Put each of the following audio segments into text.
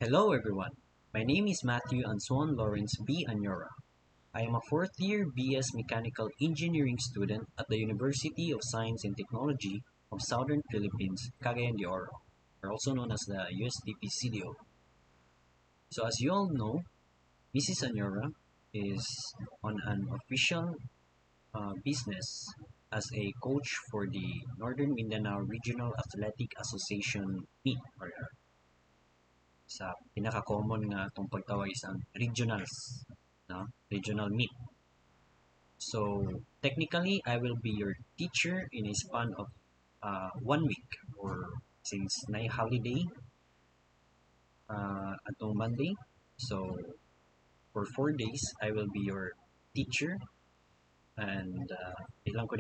Hello everyone, my name is Matthew Ansuan Lawrence B. Anyora. I am a fourth year BS Mechanical Engineering student at the University of Science and Technology of Southern Philippines, Cagayan de Oro, or also known as the USDP CDO. So as you all know, Mrs. Anyora is on an official business as a coach for the Northern Mindanao Regional Athletic Association meet or sa pinaka-common nga itong pagtawag is ang regionals, no? Regional meet. So, technically, I will be your teacher in a span of 1 week or since na holiday atong Monday. So, for 4 days, I will be your teacher and ilang ko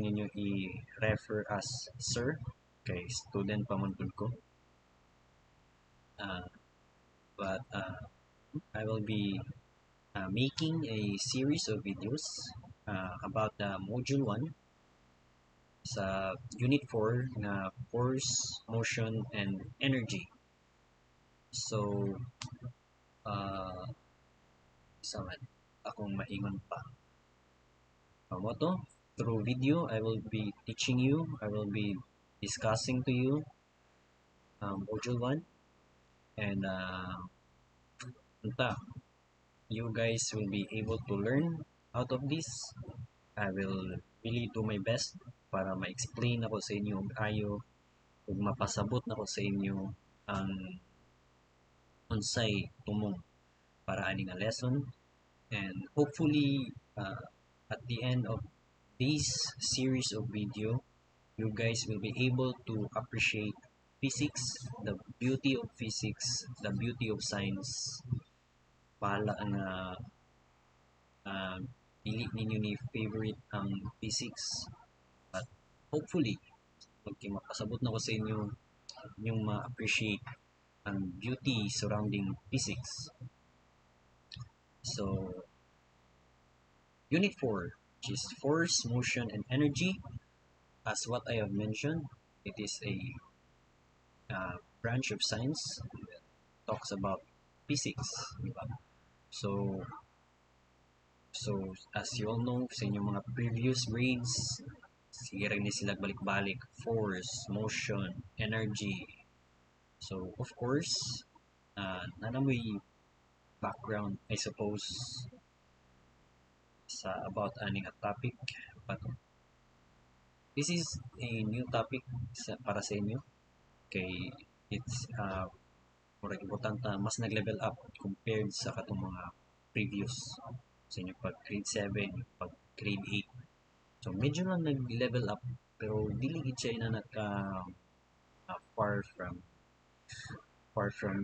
ninyo i-refer as sir kay student pa man pud ko. Uh, but I will be making a series of videos about the Module 1 sa Unit 4 na Force, Motion, and Energy. So, isa man, akong maingon pa. Mo to, through video, I will be teaching you, I will be discussing to you Module 1 and you guys will be able to learn out of this. I will really do my best para ma-explain ako sa inyo ayo ug mapasabot nako sa inyo ang unsay tumong para ani nga lesson and hopefully at the end of this series of video you guys will be able to appreciate physics, the beauty of physics, the beauty of science. Bahala nga dili ninyo ni favorite ang physics but hopefully mapasabot na ko sa inyo yung ma-appreciate ang beauty surrounding physics. So, Unit 4, which is Force, Motion, and Energy. As what I have mentioned, it is a branch of science that talks about physics. Diba? So, as you all know, sa inyong mga previous grades, sige rin ni sila balik-balik. Force, motion, energy. So, of course, nana mo background, I suppose, sa about aning a topic. But this is a new topic para sa inyo. Kay it's murag importante mas nag-level up compared sa katong mga previous sa inyo pag grade 7, pag grade 8. So medyo lang nag-level up pero dili gid siya na naka far from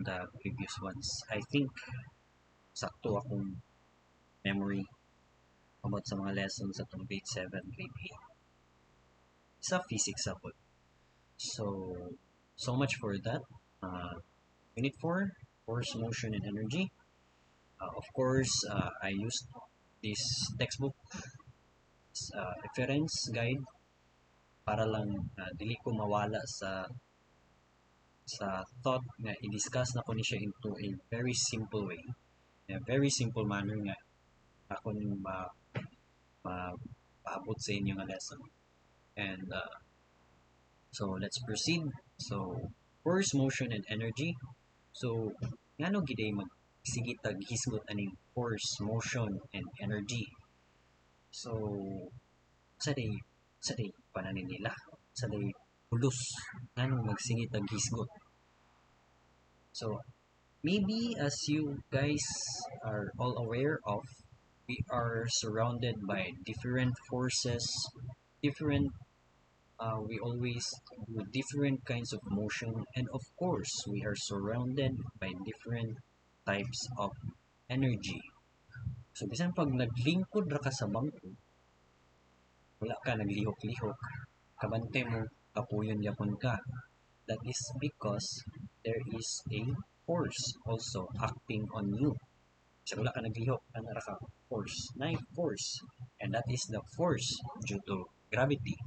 the previous ones. I think sakto akong memory about sa mga lessons sa itong grade 7, grade 8 sa physics ako. So much for that. Unit 4, Force, Motion, and Energy. Of course, I used this textbook reference guide para lang dili ko mawala sa thought nga i-discuss na ko ni siya into a very simple way, a very simple manner nga ako ni paabot sa inyo nga lesson. And so let's proceed. So force, motion, and energy. So ngano gid ay sige tag hisgot aning force, motion, and energy. So sa day pananin nila sa day pulos ngano magsingit tag hisgot. So maybe as you guys are all aware of, we are surrounded by different forces, different we always do different kinds of motion, and of course we are surrounded by different types of energy. So bisan pag naglingkod ra ka sa bangko, wala ka naglihok-lihok, kabante mo kapuyon yapon ka. That is because there is a force also acting on you. So wala ka naglihok, ana ra ka force, force, and that is the force due to gravity.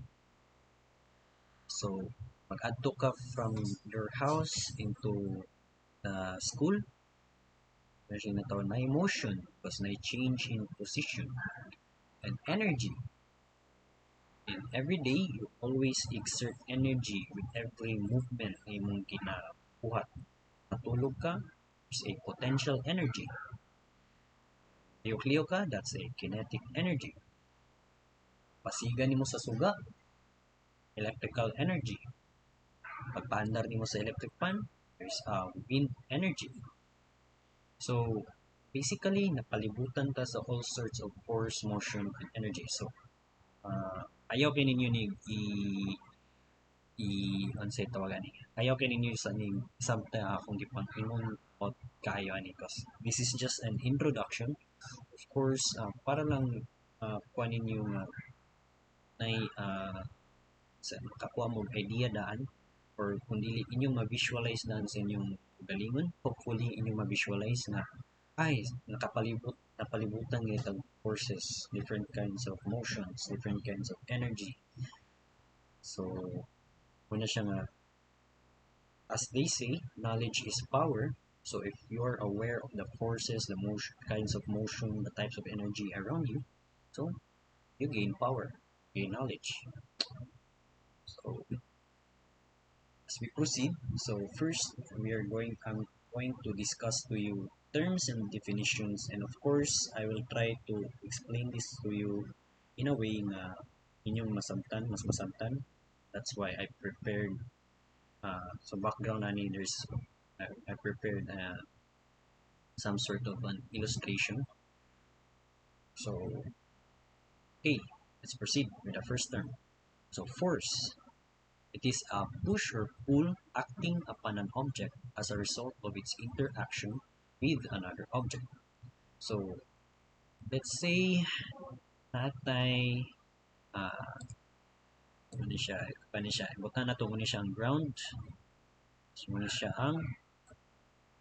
So Mag-adto ka from your house into the school, kasi na to na motion because na change in position and energy. And every day, you always exert energy with every movement na imong ginabuhat. Matulog ka, there's a potential energy. Liyo ka, that's a kinetic energy. Pasigan nimo sa suga, electrical energy. Pagpaandar nimo sa electric fan, there's wind energy. So, basically, napalibutan ta sa all sorts of force, motion, and energy. So, ayaw kay ninyo ni unsay tawagan ni. Ayaw kay ninyo sa ning samtang akong gipang-ingon o kayo ani because this is just an introduction. Of course, para lang kuha ninyo nga nay sa makakuha mo idea daan or kung dili inyong ma-visualize daan sa inyong galingon, hopefully inyong ma-visualize na ay napalibutan ng itong forces, different kinds of motions, different kinds of energy. So, muna siya nga, as they say, knowledge is power. So if you are aware of the forces, the motion, kinds of motion, the types of energy around you, so you gain power, gain knowledge. So as we proceed, so first I'm going to discuss to you terms and definitions, and of course I will try to explain this to you in a way na inyong mas masamtan. That's why I prepared so background ani there's I prepared some sort of an illustration. So okay, let's proceed with the first term. So force. It is a push or pull acting upon an object as a result of its interaction with another object. So, let's say natay ano siya, ibutan na to muna siya ang ground, so muna siya ang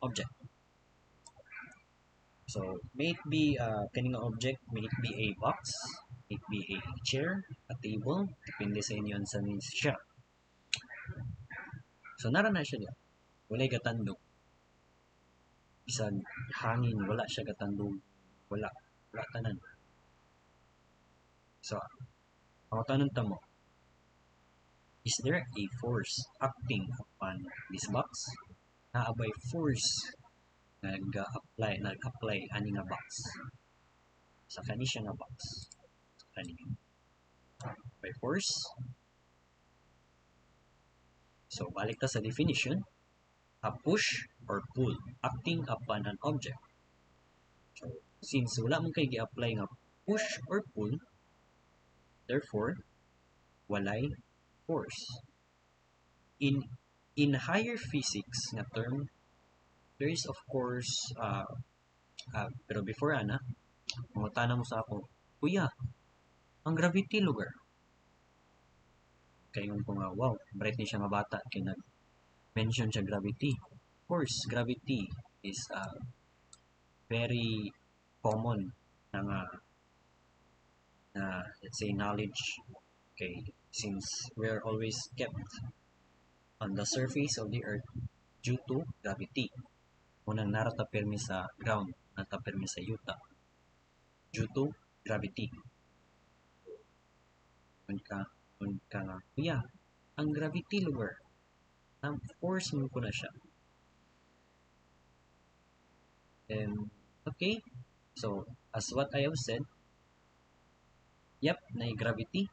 object. So, may it be kaning object, may it be a box, may it be a chair, a table, depende sa inyo sa means siya. So, nara na siya diya. Walay gatandog. Bisan hangin, wala siya gatandog. Wala tanan. So, ang tanong mo, is there a force acting upon this box? Naabay force nag-apply ani nga box. Sa kani siya nga box. Sa kani. By force. So, balik ta sa definition. A push or pull acting upon an object. So, since wala mong kay gi-apply nga push or pull, therefore, walay force. In higher physics na term, there is of course, pero before mangutana mo sa ako, Kuya, ang gravity lugar. Kaya yung nga, wow, bright ni siya nga bata, kaya nag-mention siya gravity. Of course, gravity is very common na let's say knowledge. Okay, since we're always kept on the surface of the earth due to gravity. Unang naratapirmi sa ground, naratapirmi sa yuta due to gravity. Kung ka kuya, ang gravity lugar, ang force mo ko na siya. Okay, so as what I have said, yep, na gravity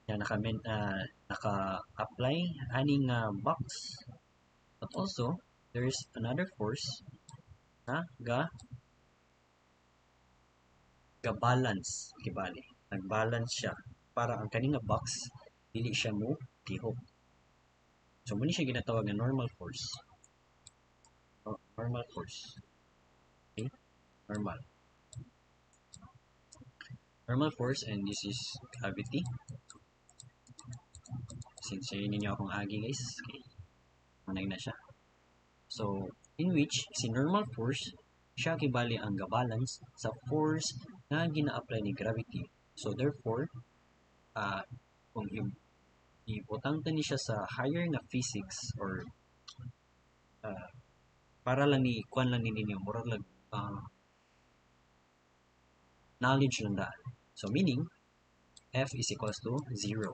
na naka-apply aning box, but also there is another force na ga-balance kibali, nag-balance siya para ang kaninga box dili siya mo tihok. So muna siya ginatawag na normal force. Normal force. Okay? Normal force, and this is gravity. Since yun ninyo akong agi guys, okay. Manay na siya. So, in which, si normal force, siya kibali ang ga-balance sa force na gina-apply ni gravity. So, therefore, kung ibutang ta ni siya sa higher nga physics or ah, para lang ni kuan lang ni ninyo murag lang knowledge lang daan. So meaning F is equals to 0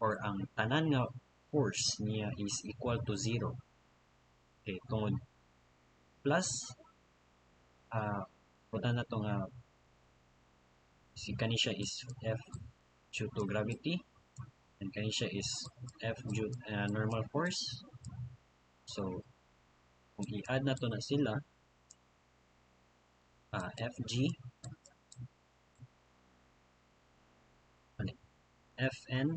or ang tanan nga force niya is equal to 0. Okay, tungod plus butan na to nga si kanisha is F due to gravity and kanisha is F due normal force. So kung i-add na to na sila Fg Fn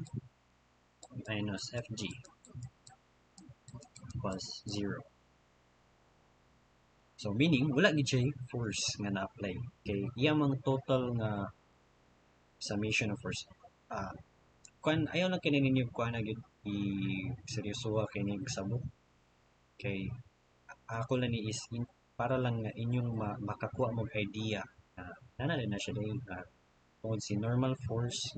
minus Fg equals 0. So meaning wala ni siya force nga na-apply kay iya mang total nga summation of force. Kuan ayaw lang kini ninyo kuan na gyud i seryosoha kini sabot kay ako lang ni is para lang nga inyong makakuha mo idea na siya dahil tungod si normal force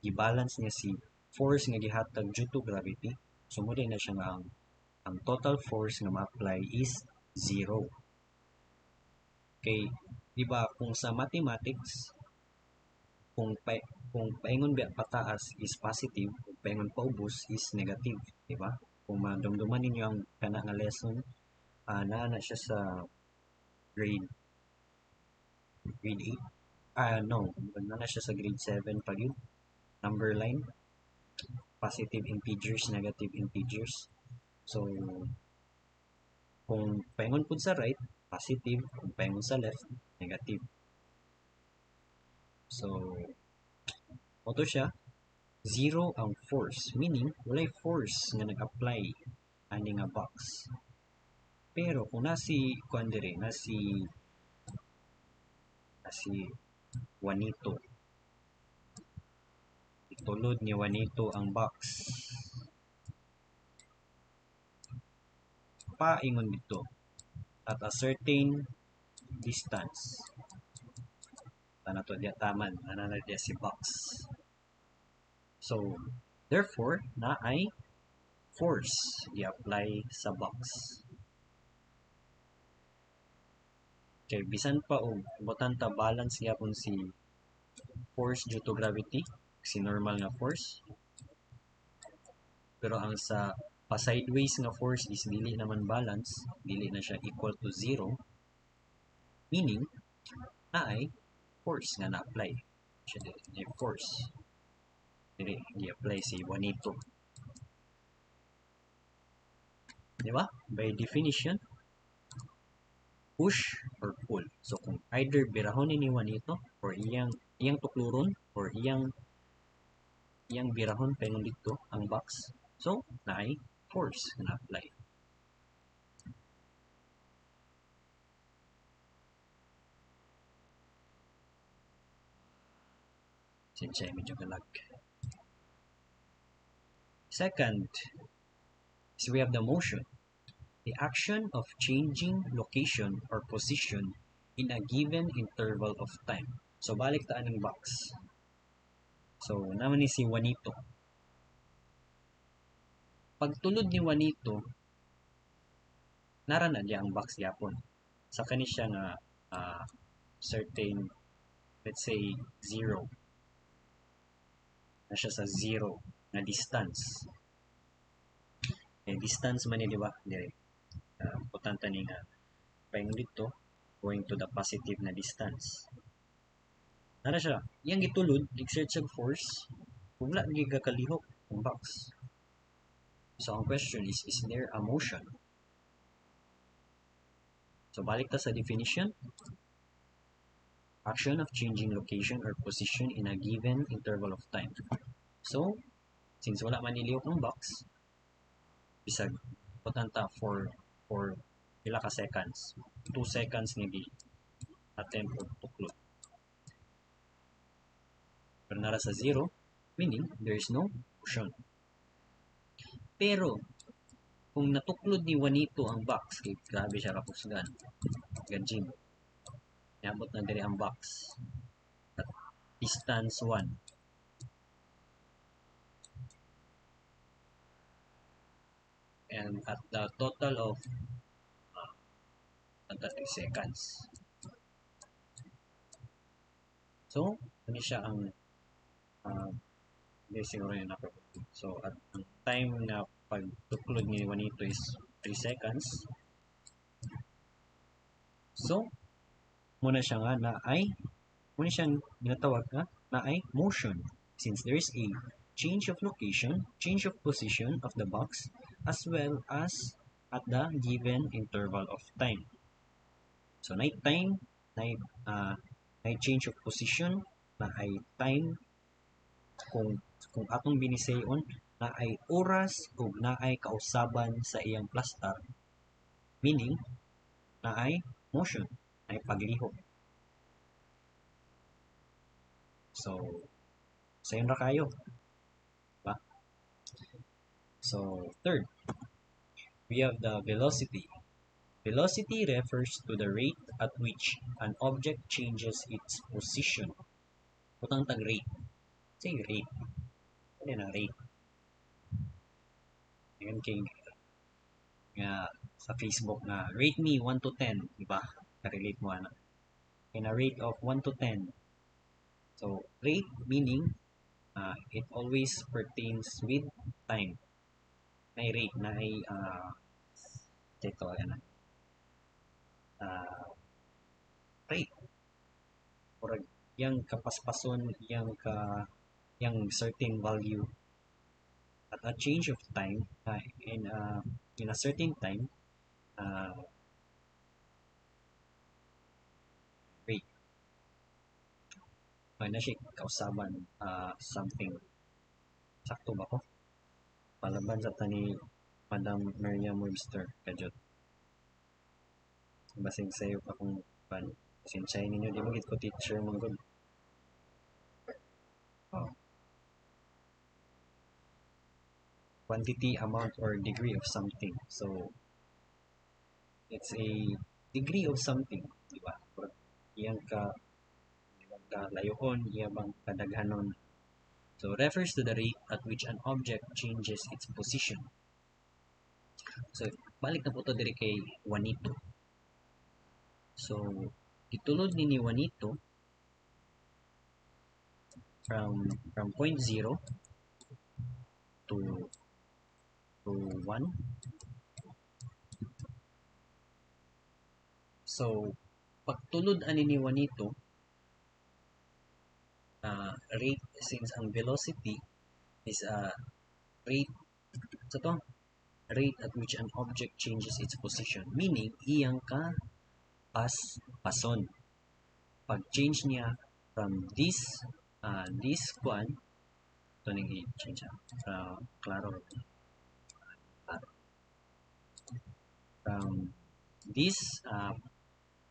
gi-balance niya si force nga gihatag due to gravity. So mo na siya nga ang total force nga ma-apply is 0. Kay di ba kung sa mathematics kung paingon ba pataas is positive, kung paingon paubos is negative, di ba? Kung madumduman ninyo ang kana nga lesson, na siya sa grade 8. No, na siya sa grade 7 pa yun. Number line, positive integers, negative integers. So, kung paingon po sa right, positive. Kung paingon sa left, negative. So, moto siya, 0 ang force. Meaning, walay force nga nag-apply ani nga box. Pero kung kuan dire, nasi Juanito. Itulod ni Juanito ang box. Paingon dito at a certain distance. Ano to diya taman, ana diya si box. So, therefore, na ay force i-apply sa box. Okay, bisan pa og butanta balance gyapon si force due to gravity, si normal nga force. Pero ang sa pa-sideways nga force is dili naman balance, dili na siya equal to 0. Meaning, na ay force nga na-apply. Siya dili force. Dili i-apply si Juanito. Di ba? By definition, push or pull. So kung either birahon ni Juanito or iyang tukluron or iyang birahon paingon dito ang box. So naay force na apply. Sinsay medyo galag. Second is we have the motion. The action of changing location or position in a given interval of time. So balik ta aning box. So naman ni si Juanito. Pagtulod ni Juanito, nara na diya ang box yapon. Sa kani siya nga certain, let's say 0. Na siya sa 0 na distance. Distance man ni di ba? Importante ni nga paingon dito going to the positive na distance. Nara siya, iyang gitulod, exert siya force, kung wala gigakalihok ang box. So ang question is there a motion? So balik ta sa definition. Action of changing location or position in a given interval of time. So, since wala man nilihok ang box, bisag potanta for pila ka seconds. 2 seconds nga attempt og tuklod. Pero nara sa 0, meaning there is no motion. Pero kung natuklod ni Juanito ang box, kay grabe siya kapusgan. Gajin. Niabot na diri ang box. At distance 1. and at the total of 30 seconds. So, ano siya ang hindi siguro yun ako. So, at ang time na pagtuklod ni Juanito is 3 seconds. So, muna siya nga na ay muna siyang ginatawag na ay motion since there is a change of location, change of position of the box as well as at the given interval of time. So, na time, na change of position, na ay time kung atong binisayon na ay oras ug na ay kausaban sa iyang plastar, meaning na ay motion, na ay paglihok. So, sayon ra kayo, diba? So, third, we have the velocity. Velocity refers to the rate at which an object changes its position. Butang tag rate. Say rate. Ano na rate? Ngayon kay nga sa Facebook na rate me 1 to 10, di ba? Na-relate mo ana. In a rate of 1 to 10. So, rate meaning it always pertains with time. May rate na ay ito yan rate or yang kapaspason yang certain value at a change of time in a certain time rate na siya kausaban something sakto ba ko palaban sa tani Madam Merriam Webster kajot basig sayo pa kung sinsay ninyo di mo gid ko teacher mong good quantity, amount, or degree of something. So, it's a degree of something, di ba? Iyang ka layoon, iyang bang kadaghanon. So, refers to the rate at which an object changes its position. So, balik na po ito diri kay Juanito. So, itulod ni Juanito from point 0 to 1. So, pagtulod ani ni Juanito, rate since ang velocity is rate sa to rate at which an object changes its position, meaning iyang ka pason pag change niya from this one to ning i-change klaro from this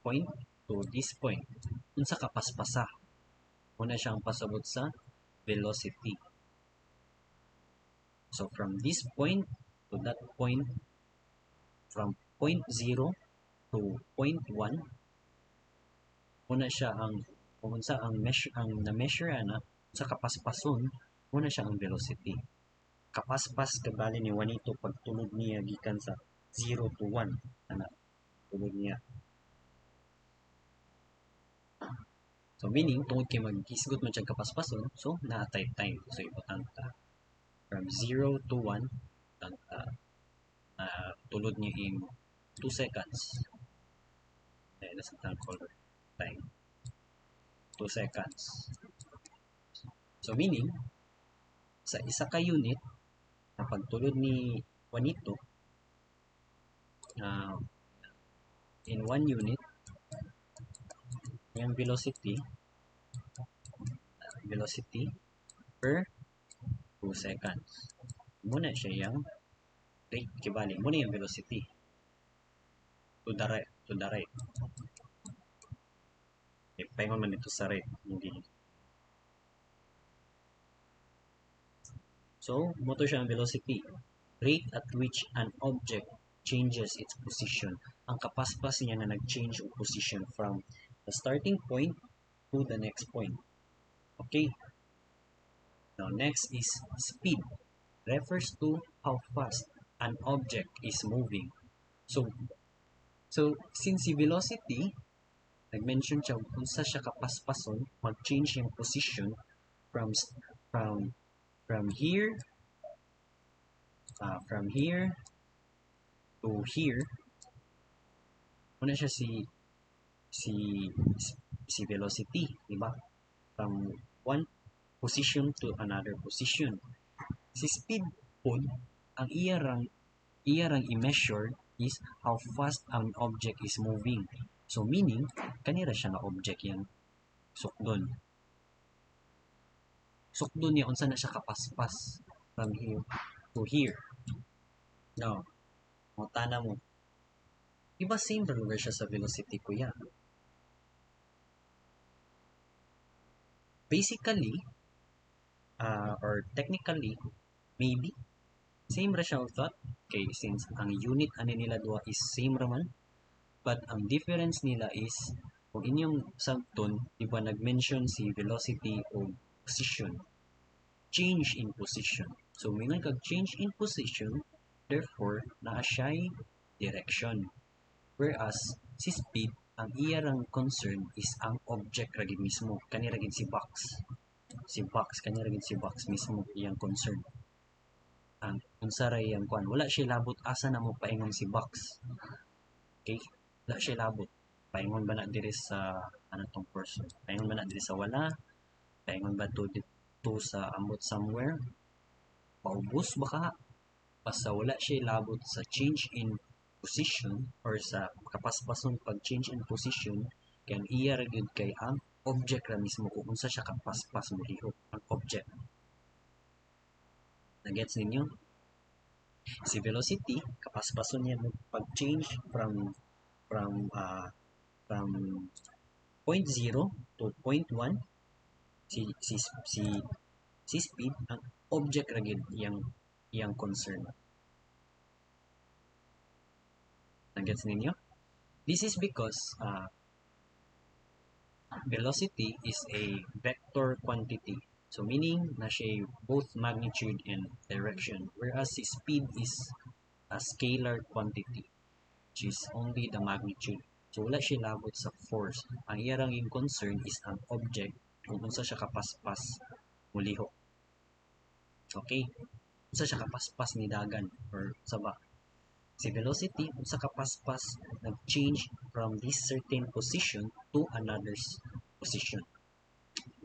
point to this point unsa kapaspasa muna siyang pasabot sa velocity. So from this point to that point, from point 0 to point 1, muna siya ang kung unsa ang na-measure ana sa kapaspason, muna siya ang velocity. Kapaspas kabali ni Juanito pagtulog niya gikan sa 0 to 1 ana tulog niya. So meaning tungod kay maghisgot man siya kapaspason, so naatay time. So importante from 0 to 1 tulod niya in 2 seconds. Dahil sa color time. 2 seconds. So meaning, sa isa ka unit, na pagtulod ni Juanito, in 1 unit, yung velocity per 2 seconds. Muna siya yung rate, kibali. Muna yung velocity. To the right. Paingon man ito sa rate. Hindi. So, moto siya ang velocity. Rate at which an object changes its position. Ang kapaspas niya na nag-change of position from the starting point to the next point. Okay? Now, next is speed. Refers to how fast an object is moving. So since si velocity, nag-mention siya kung sa siya kapaspason, mag-change yung position from from from here from here to here. Una siya si si velocity, di ba? From one position to another position. Si speed pod, ang iyarang i-measure is how fast an object is moving. So meaning, kanira siya nga object yan. Sukdon. Sukdon niya unsa na siya kapaspas from here to here. Now, mutana mo. Iba same lugar siya sa velocity kuya. Basically, or technically, maybe, same ra siya thought. Okay, since ang unit ani nila duha is same raman, but ang difference nila is, kung inyong sabton, diba nag-mention si velocity o position. Change in position. So, mingan kag change in position, therefore, naa siya'y direction. Whereas, si speed, ang iyarang concern is ang object ragid mismo. Kani ragid si box. Kani ragid si box mismo, iyang concern. Ang unsa ra iyang kwan, wala siya labot asa na mo paingon si box. Okay? Wala siya labot. Paingon ba na diri sa tong person? Paingon ba na diri sa wala? Paingon ba to sa ambot somewhere? Paubos ba ka? Basta wala siya labot sa change in position or sa kapaspason pag change in position kaya ang iya ra gyud kay ang object ra mismo kung unsa siya kapaspas mo lihok ang object. Nagets ninyo? Si velocity kapaspason niya mo pag change from point 0 to point 1. Si speed ang object ra gyud iyang concern. Nagets ninyo? This is because velocity is a vector quantity. So meaning na siya both magnitude and direction. Whereas si speed is a scalar quantity, which is only the magnitude. So wala siya labot sa force. Ang iyarang yung concern is ang object kung unsa siya kapaspas mulihok. Okay? Unsa siya kapaspas ni dagan or sa ba? Si velocity, unsa kapaspas nag-change from this certain position to another position.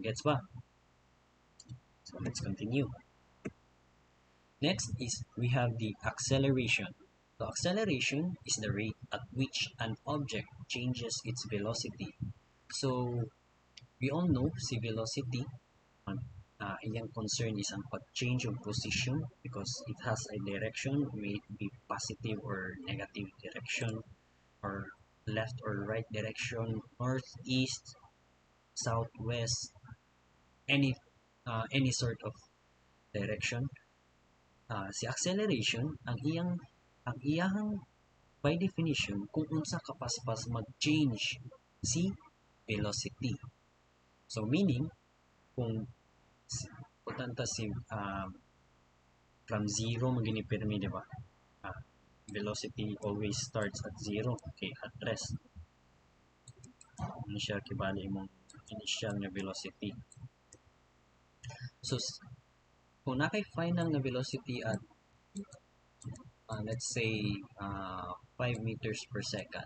Gets ba? So let's continue. Next is we have the acceleration. So acceleration is the rate at which an object changes its velocity. So we all know si velocity, iyang concern is ang pag-change of position because it has a direction, may it be positive or negative direction, or left or right direction, north, east, southwest, any sort of direction. Si acceleration, ang iyang by definition kung unsa kapaspas mag-change si velocity. So meaning kung putanta si from zero maginipirmi, di ba? Velocity always starts at zero. Okay, at rest. Ano siya kibali mong initial na velocity. So kung nakay final na velocity at let's say 5 meters per second.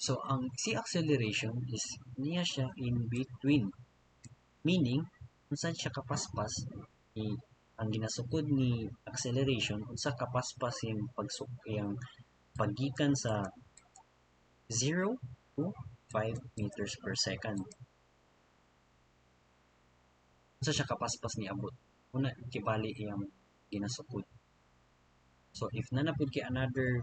So ang si acceleration is niya siya in between. Meaning, kung saan siya kapaspas, ang ginasukod ni acceleration, kung saan kapaspas yung paggikan sa 0 to 5 meters per second. Kung saan siya kapaspas ni abot. Una, kibali yung ginasukod. So, if nanapod kay another,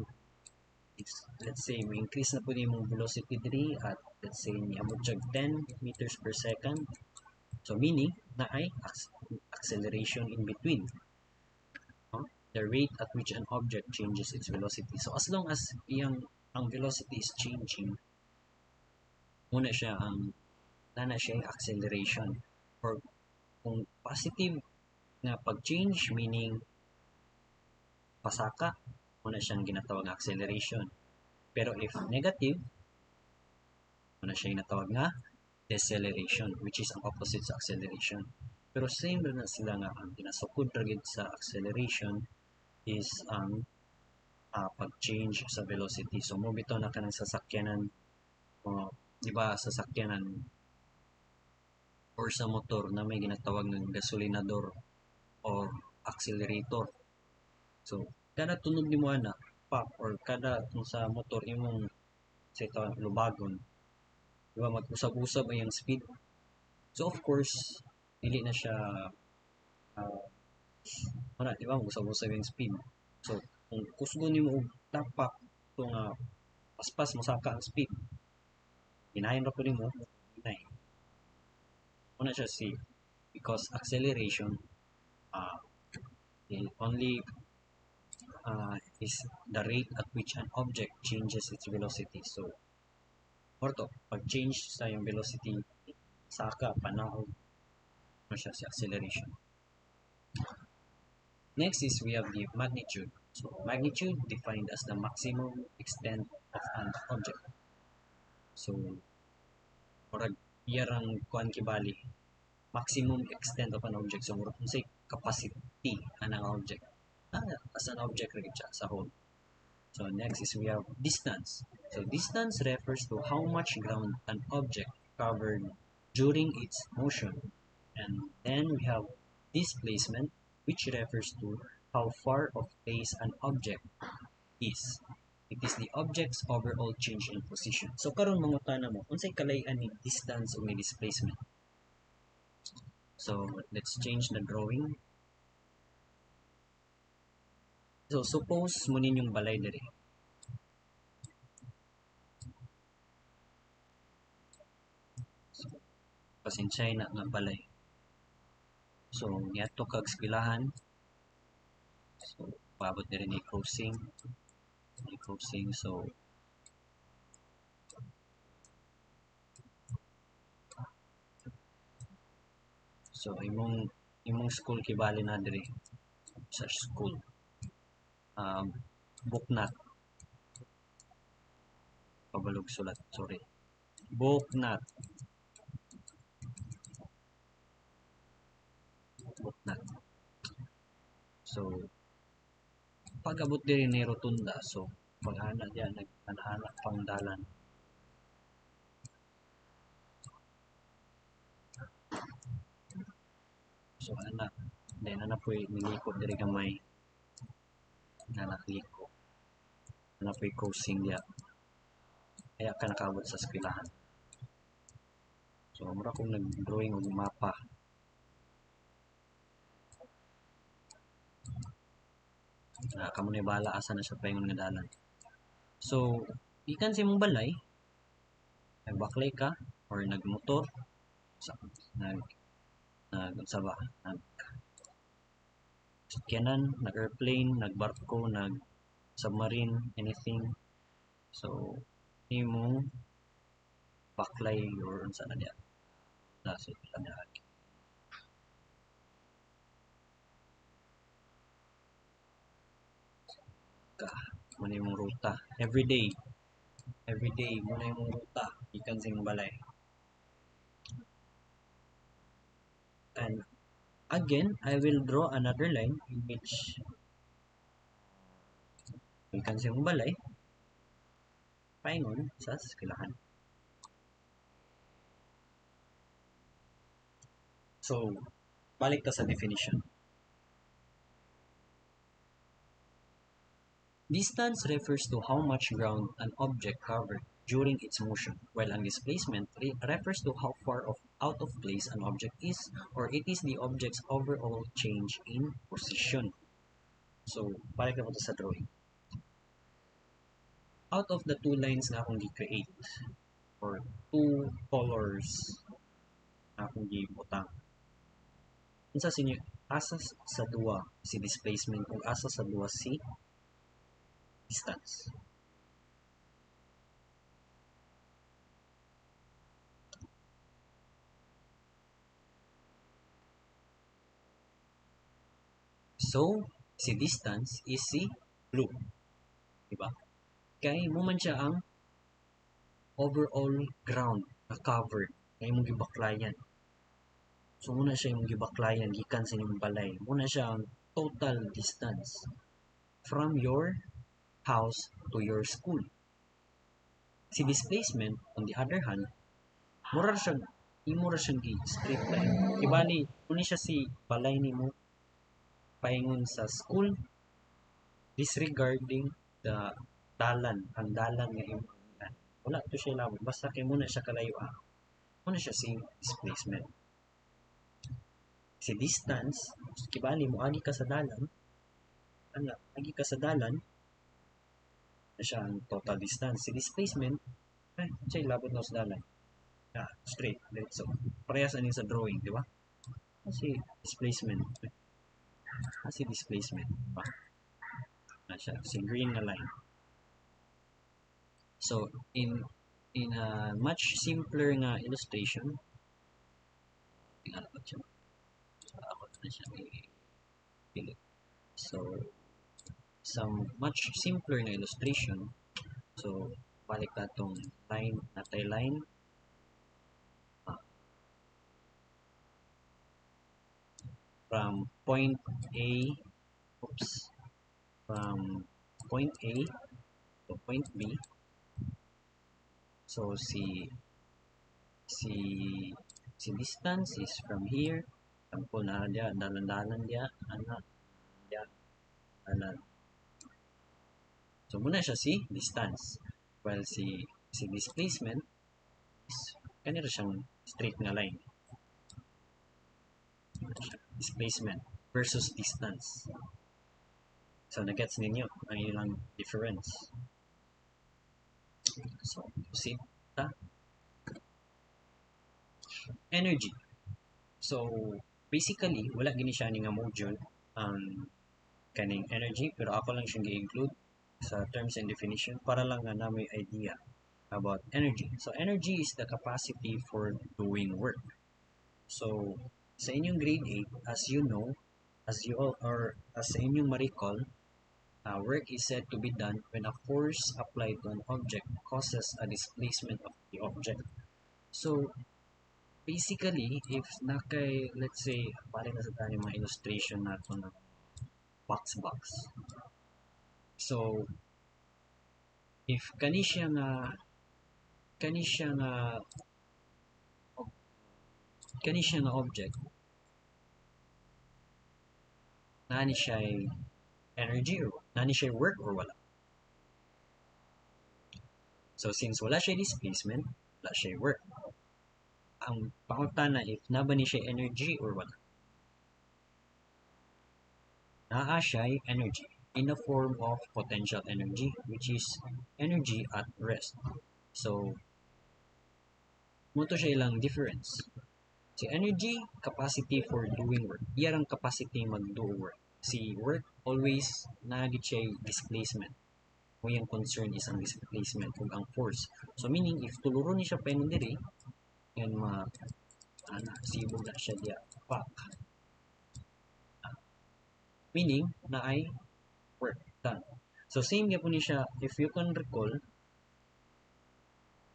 let's say, may increase na po yung velocity 3 at let's say, niabot siya 10 meters per second. So, meaning, na ay acceleration in between. The rate at which an object changes its velocity. So, as long as ang velocity is changing, muna siya nana siya yung acceleration. Or kung positive nga pag-change meaning pasaka, muna siyang ginatawag nga acceleration. Pero if negative, muna siya ginatawag nga deceleration, which is ang opposite sa acceleration. Pero same rin na sila nga ang pinasukod ragid sa acceleration is ang pag-change sa velocity. So mo bitaw na kanang sasakyanan o di ba sasakyanan or sa motor na may ginatawag ng gasolinador or accelerator. So kada tunog nimo ana pop or kada kung sa motor imong sa ito lubagon, di ba mag-usab-usab ang speed. So of course dili na siya wala, di ba mag-usab-usab yung speed. So kung kusgo nimo og tapak ito nga paspas mosaka ang speed, hinayon ra ko nimo hinay. Una siya si because acceleration uh, only is the rate at which an object changes its velocity. So, orto, pag-change sa yung velocity, saka, panahon, ano siya si acceleration. Next is we have the magnitude. So, magnitude defined as the maximum extent of an object. So, murag iyarang kuan kibali, maximum extent of an object. So, murag kung say capacity anang object. As an object rin siya sa whole. So next is we have distance. So distance refers to how much ground an object covered during its motion. And then we have displacement, which refers to how far of place an object is. It is the object's overall change in position. So karon mangutana mo, unsay kalay-an ni distance o ni displacement? So let's change the drawing. So suppose mo ninyong balay diri. Pasensyay na nga balay. So, niadto kag eskwelahan. So, paabot na rin ni crossing. So, imong school kibali na diri sa school. Buknat. Pabalog sulat, sorry. Buknat. So, pag-abot diri ni rotunda, so paghana diyan naghanap pang dalan. So anak, then anak po niliko diri gamay. Anak liko. Anak po crossing diya. Kaya ka nakabot sa eskwelahan. So, mura kong nag-drawing og mapa. Kamo na bala asa na siya paingon nga dalan. So, ikan sa imong balay, nagbaklay ka or nagmotor, sa ba, sakyanan, nag-airplane, nagbarko, nag-submarine, anything. So, imong baklay or unsa na diya. So, ka muna yung ruta everyday muna yung ruta ikan sing balay. And again I will draw another line in which ikan sing balay paingon sa eskwelahan. So balik ta sa definition. Distance refers to how much ground an object covered during its motion, while an displacement refers to how far out of place an object is, or it is the object's overall change in position. So, balik na sa drawing. Out of the two lines na akong gi-create, or two colors na akong gi-butang, unsa sinyo, asa sa duwa si displacement kung asa sa duwa si distance. So, si distance is si blue, di ba? Kay mo man siya ang overall ground na covered na imong gibaklayan. So muna siya imong gibaklayan gikan sa inyong balay. Muna siya ang total distance from your house to your school. Si displacement on the other hand, mura siya imo ra siya gi straight line. Ibali, muna siya si balay nimo paingon sa school disregarding the dalan, ang dalan nga imo wala to siya labot basta kay muna siya kalayo muna siya si displacement. Si distance, kibali mo agi ka sa dalan, agi ka sa dalan, na siya ang total distance. Si displacement, siya labot na sa dalan. Straight, diretso. Parehas aning sa drawing, di ba? Kasi displacement. Kasi displacement, di ba? Na siya, si green na line. So, in a much simpler nga illustration, tingnan ko siya. Ako na siya i-pili. So, some much simpler na illustration. So, balik na itong line, natay line. From point A, from point A to point B. So, si, si distance is from here. Sample na dia, dalan-dalan dia, anak, dia, dalan. So, muna siya si distance. While si displacement is kanina siyang straight na line. Displacement versus distance. So, nagets ninyo ang ilang difference. So, see, energy. So, basically, wala gini siya nga module ang kaning energy, pero ako lang siyang gi-include sa terms and definition para lang nga na may idea about energy. So, energy is the capacity for doing work. So, sa inyong grade 8, as you know, as you all, or as sa inyong ma-recall, work is said to be done when a force applied to an object causes a displacement of the object. So, basically, if nakay, let's say, balik na sa tayo mga illustration nato ng box. So, if kani siya nga object, nani siya energy or nani siya work or wala. So, since wala siya displacement, wala siya work. Ang pangutana if naba ni siya energy or wala. Naa siya energy in the form of potential energy, which is energy at rest. So, muto siya ilang difference. Si energy, capacity for doing work. Iyarang capacity mag-do work. Si work, always nagit siya displacement. Kung yung concern is ang displacement kung ang force. So, meaning, if tuluro ni siya penon diri, yan sibog na siya diya. Back. Meaning, na ay work done. So, same nga po ni siya, if you can recall,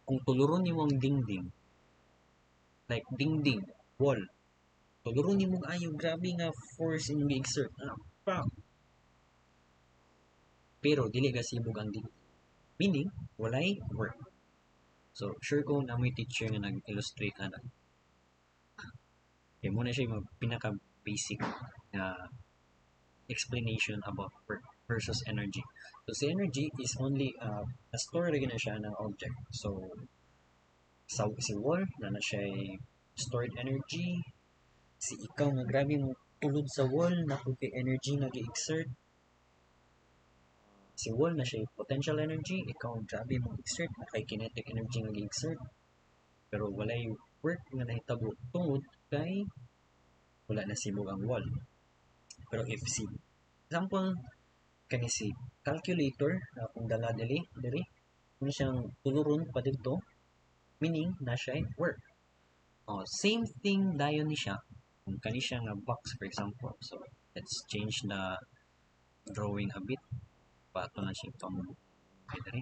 kung tuluron niyo ang dingding, like dingding, wall, tuluron niyo mong ayaw, grabe nga force inyong i-exert. Pero, dili ka sibog ang dingding. Meaning, walay work. So, sure ko na may teacher nga nag-illustrate na okay, muna siya yung pinaka-basic na explanation about work versus energy. So, si energy is only a store rin na siya ng object. So, si wall, na siya stored energy. Si ikaw nga grabe mo tulod sa wall, na kung energy nag-exert. Si wall na siya potential energy, ikaw grabe mo exert, na kay kinetic energy nag-exert. Pero wala yung work nga nahitabo tungod kay wala na sibog ang wall. Pero if si example kani si calculator na kung dala diri kung siyang tuluron pa dito, meaning na siya work. Same thing dayon ni siya kung kani siya nga box for example. So Let's change the drawing a bit. Pato na siya pang dere.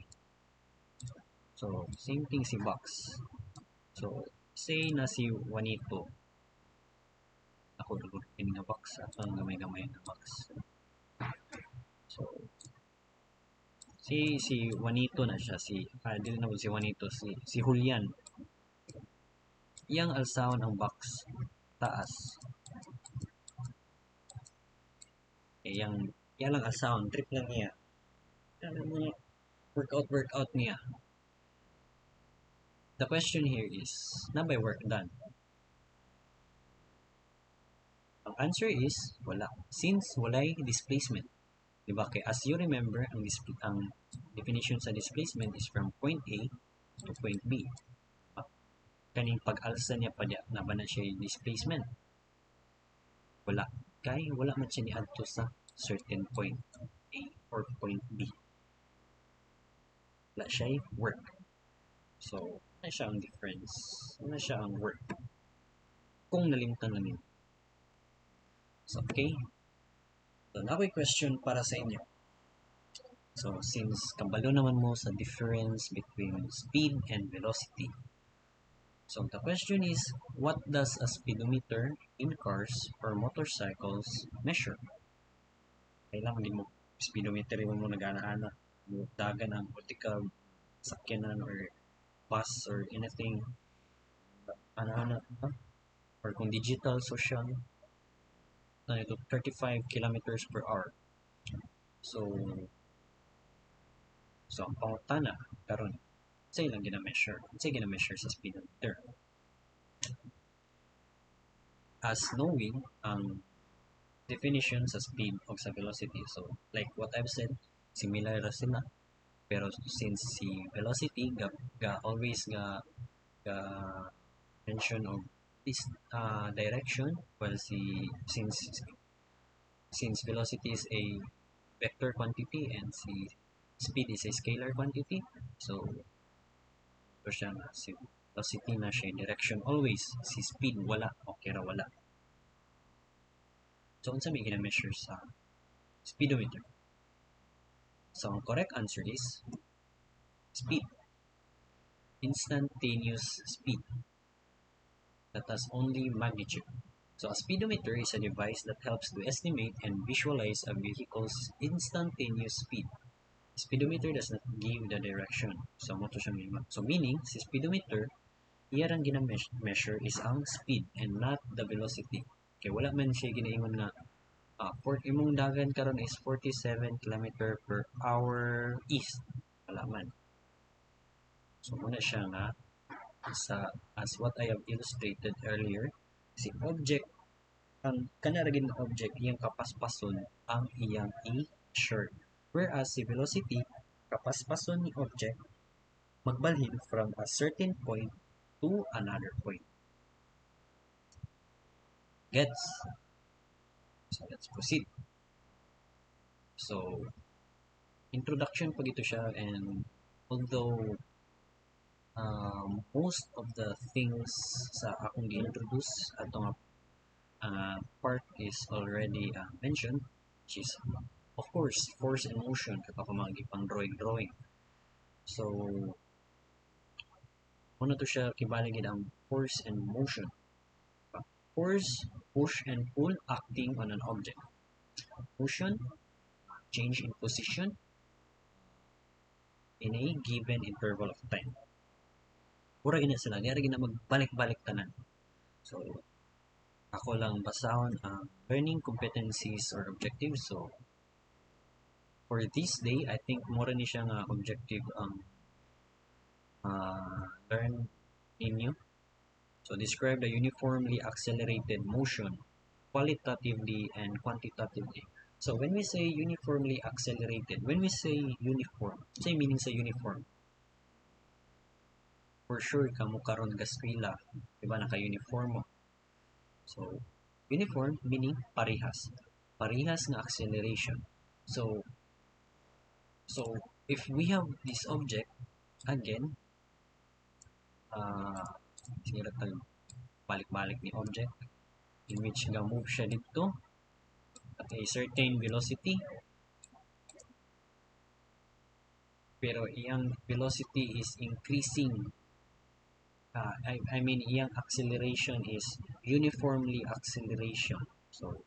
So, same thing si box. So, say na si Juanito. Ako dugod kini nga box. Ato ang gamay-gamay na box. So, si Juanito na siya. Dili na po si Juanito. Si Julian. Iyang alsahon ang box. Taas. Iyang lang alsahon. Trip lang niya. Workout niya. The question here is, na by work done? Ang answer is, wala. Since walay displacement. Diba? Kaya as you remember, ang definition sa displacement is from point A to point B. Kaning pag-alsa niya pa diya, na ba na siya displacement? Wala. Kaya wala man siya niadto sa certain point A or point B. Wala siya work. So, ano siya ang difference? Ano siya ang work? Kung nalimtan namin. So, okay. So, na ako'y question para sa inyo. So, since kabalo naman mo sa difference between speed and velocity. So, the question is, what does a speedometer in cars or motorcycles measure? Kailangan din mo speedometer mo nag-ana-ana. Dagan ang vertical sakyanan or bus or anything. Ana-ana. Or kung digital, social. Ito, 35 kilometers per hour. So ang pangutana, karon sa ilang gina-measure. Sa gina-measure sa speedometer. As knowing ang definition sa speed o sa velocity. So, like what I've said, similar ra sila. Pero since si velocity always ga mention of this direction, well since velocity is a vector quantity and si speed is a scalar quantity, so siya nga si velocity na siya direction always, si speed wala, okay ra wala. So unsa may gina-measure sa speedometer? So ang correct answer is speed. Instantaneous speed. That has only magnitude. So a speedometer is a device that helps to estimate and visualize a vehicle's instantaneous speed. Speedometer does not give the direction. So mo to siya So meaning, si speedometer, iya ang gina-measure is ang speed and not the velocity. Kaya wala man siya ginaingon nga imong dagan karon is 47 km per hour east. Wala man. So muna siya nga as what I have illustrated earlier, si object ang kanaragin na object iyang kapaspason ang iyang i-measure. Whereas si velocity, kapaspason ni object magbalhin from a certain point to another point. Gets? So let's proceed. So introduction pa gito siya, and although most of the things sa akong gi-introduce atong part is already mentioned, which is of course force and motion kapag kumagi pang drawing. So muna to siya kibaligid ang force and motion. Force, push and pull acting on an object. Motion, change in position in a given interval of time. Pura ina sila, niyari na magbalik-balik tanan. So, ako lang basahon ang learning competencies or objectives. So, for this day, I think mura ni siya nga objective ang learn ninyo. So, describe the uniformly accelerated motion qualitatively and quantitatively. So, when we say uniformly accelerated, when we say uniform, say meaning sa uniform, for sure kamo karon gaskwela, diba naka-uniform mo. So, uniform meaning parehas. Parehas nga acceleration. So if we have this object, again, sige lang balik-balik ni object, in which ga-move siya dito, at a certain velocity, pero iyang velocity is increasing. I mean, iyang acceleration is uniformly acceleration. So,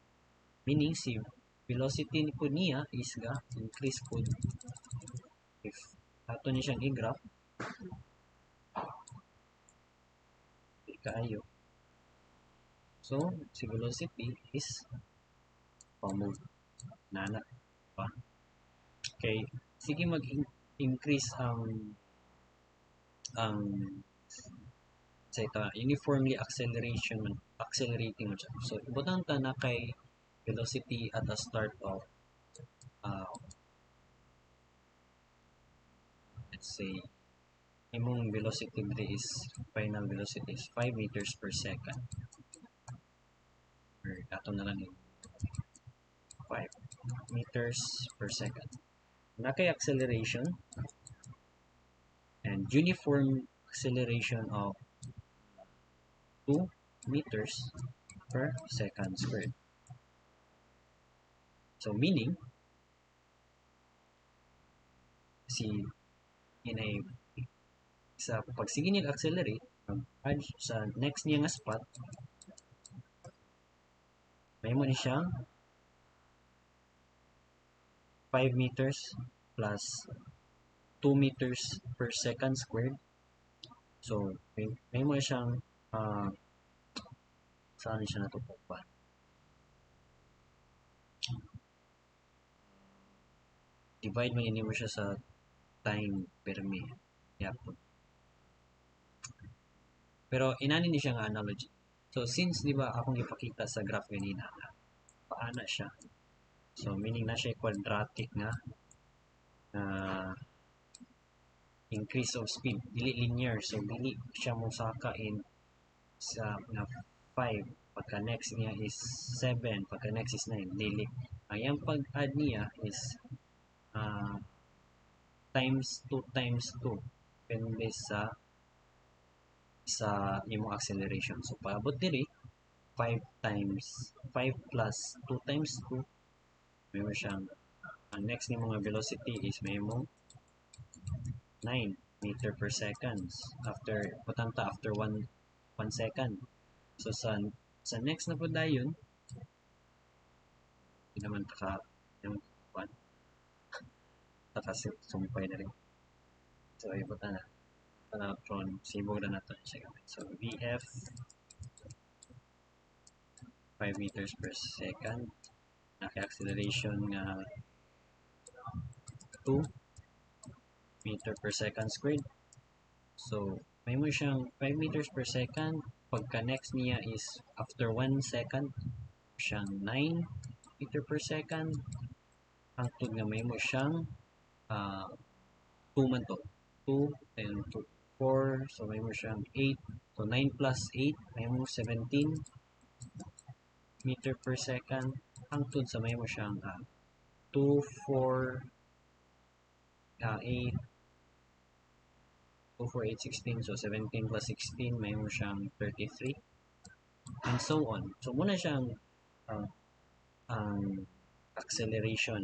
meaning si velocity po niya is ga increase po. If ato niya siyang i-graph, kaayo. So, si velocity is pamove. Nana. Pa. Okay. Sige mag-increase ang sa ito, uniformly accelerating mo siya. So, ibutang ta na kay velocity at the start of uh, let's say imong velocity is final velocity is 5 meters per second. Or ato na lang yung 5 meters per second. Na kay acceleration and uniform acceleration of 2 meters per second squared. So meaning si inay sa pagsige niya accelerate add sa next niya nga spot may mo ni siyang 5 meters plus 2 meters per second squared. So may mo siyang saan siya natutupan? Divide man mo siya sa time per minute. Yeah. Pero inani ni siya nga analogy. So since di ba akong ipakita sa graph kanina na paana siya. So meaning na siya quadratic nga increase of speed, dili linear. So dili siya mosaka in sa na 5 pagka next niya is 7 pagka next is 9 dili. Ang yung pag-add niya is times 2 times 2 depende sa imong acceleration. So paabot diri 5 times 5 plus 2 times 2 may mo siyang ang next ni mga velocity is may mo 9 meter per seconds after putanta after 1 second. So sa next na po dayon hindi naman yung 1 sumpay na rin. So ibutan na from sibog na natin siya gamit. So VF 5 meters per second naki-acceleration nga 2 meter per second squared. So may mo siyang 5 meters per second pagka next niya is after 1 second siyang 9 meter per second hangtod nga may mo siyang 2 man to 2 and 4 so may mo siyang 8 so 9 plus 8 may mo 17 meter per second hangtod sa may mo siyang 2, 4 8 2, 4, 8, 16 so 17 plus 16 may mo siyang 33 and so on. So muna siyang acceleration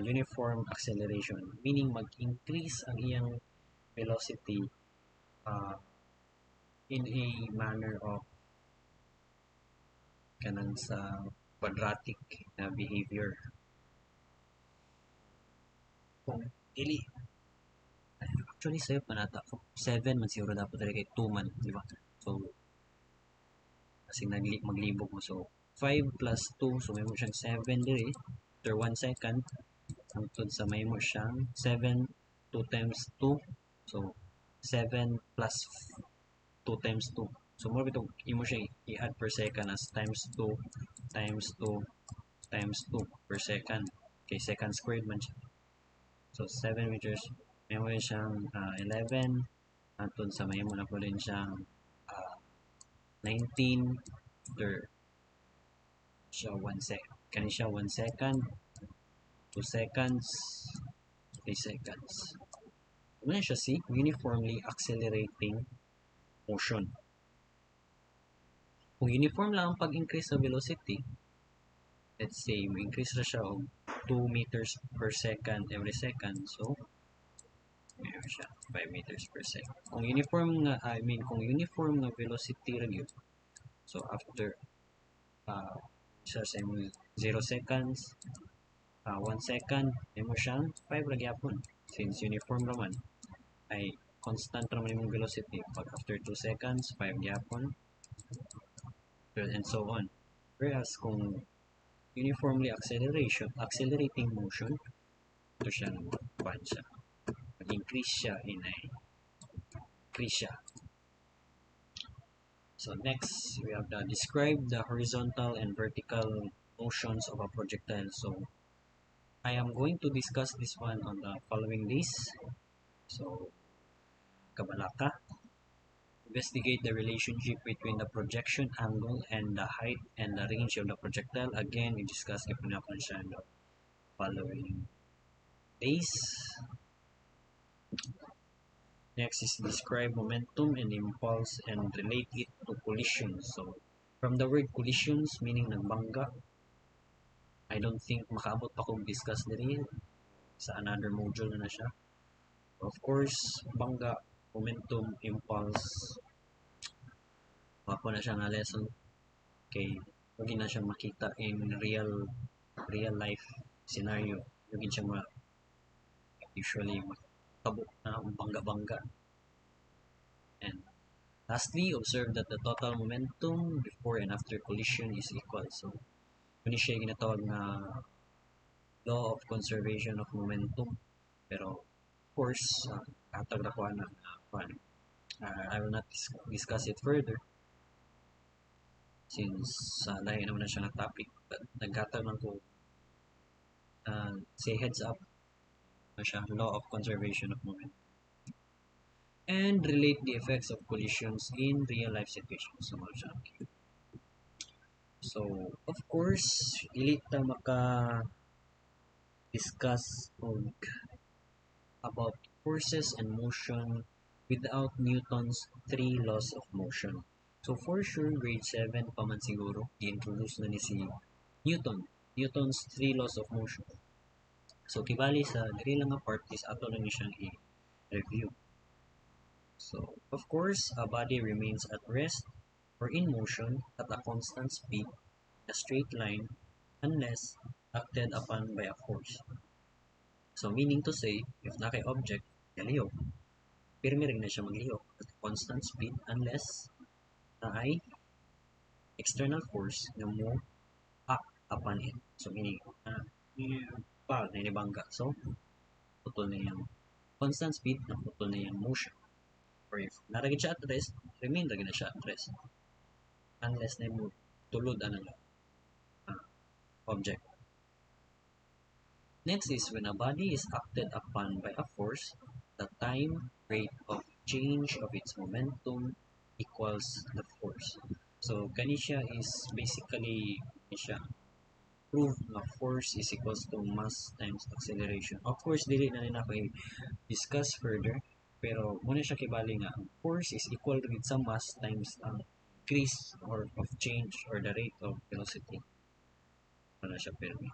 uniform acceleration meaning mag-increase ang iyang velocity in a manner of kanang sa quadratic na behavior. Kung dili actually sa'yo pa nata 7 man siguro dapat talaga kay 2 man di ba? So kasi maglibog mo so 5 plus 2 so may mo siyang 7 diri after 1 second hangtod sa may mo siyang 7 2 times 2 so 7 plus 2 times 2 so mo bitaw imo siya i-add per second as times 2 times 2 times 2 per second kay second squared man siya so 7 meters may mo siyang 11 hangtod sa may mo na po rin siyang 19 after siya 1 second kani siya 1 second 2 seconds 3 seconds ano siya si uniformly accelerating motion. Kung uniform lang ang pag-increase sa velocity let's say mo increase ra siya og 2 meters per second every second. So meron siya 5 meters per second. Kung uniform nga, kung uniform nga velocity ra gyud. So after sa imong 0 seconds, 1 second, mo siyang 5 ra gyapon. Since uniform raman ay constant raman imong velocity. Pag after 2 seconds, 5 gyapon, and so on. Whereas kung uniformly accelerating motion, ito siya naman siya. Mag-increase siya increase siya. So next, we have describe the horizontal and vertical motions of a projectile. So I am going to discuss this one on the following days. So kabalaka, investigate the relationship between the projection angle and the height and the range of the projectile. Again, we discuss kapunapon siya in the following days. Next is describe momentum and impulse and relate it to collisions. So from the word collisions, meaning nagbangga, I don't think makaabot pa kong discuss diri sa another module na siya. Of course, bangga, momentum, impulse, wako na siya nga lesson. Okay, huwag na siya makita in real life scenario. Huwag siya usually makabot na bangga-bangga. And lastly, observe that the total momentum before and after collision is equal. So, yun siya yung ginatawag na law of conservation of momentum. Pero, of course, katag na ko na I will not discuss it further since lahi naman na siya na topic. But nagkatag lang ko say heads up na siya, law of conservation of momentum. And relate the effects of collisions in real life situations. So, of course, dili ta maka-discuss about forces and motion without Newton's 3 laws of motion. So, for sure, grade 7 pa man siguro, i-introduce na ni si Newton's 3 laws of motion. So, kibali sa dili lang nga part is ato lang siyang i-review. So, of course, a body remains at rest or in motion at a constant speed, a straight line, unless acted upon by a force. So, meaning to say, if naka-object, galihok, pirmi rin na siya maglihok at constant speed unless na ay external force na mo act upon it. So, meaning, pag na inibangga. So, putol na yung constant speed na putol na yung motion. Or if naragid siya at rest, remain lagi na siya at rest. Unless na mo tulod ang object. Next is when a body is acted upon by a force, the time rate of change of its momentum equals the force. So, kani siya is basically siya prove na force is equals to mass times acceleration. Of course, dili na nila ko discuss further, pero muna siya kibali nga force is equal to sa mass times ang increase or of change or the rate of velocity. Wala siya pirmi.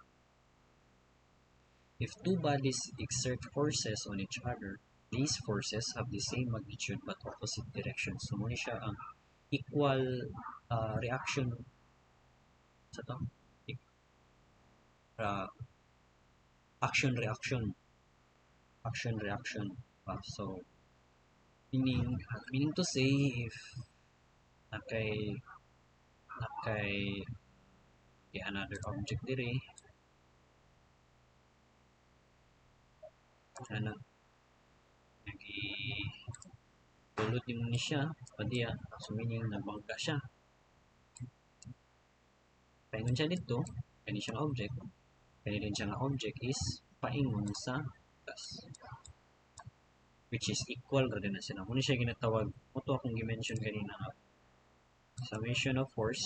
If two bodies exert forces on each other, these forces have the same magnitude but opposite directions. So, muna siya ang equal reaction sa to? Action reaction. So, meaning to say, if nakay another object dire, ana tulot yung ni siya padiya, so meaning nabangga siya. Paingon siya dito, kani siyang object, kani din siyang object is paingon sa gas, which is equal ra din na sila. Muna siya ginatawag, ito akong gimension kanina nga, summation of force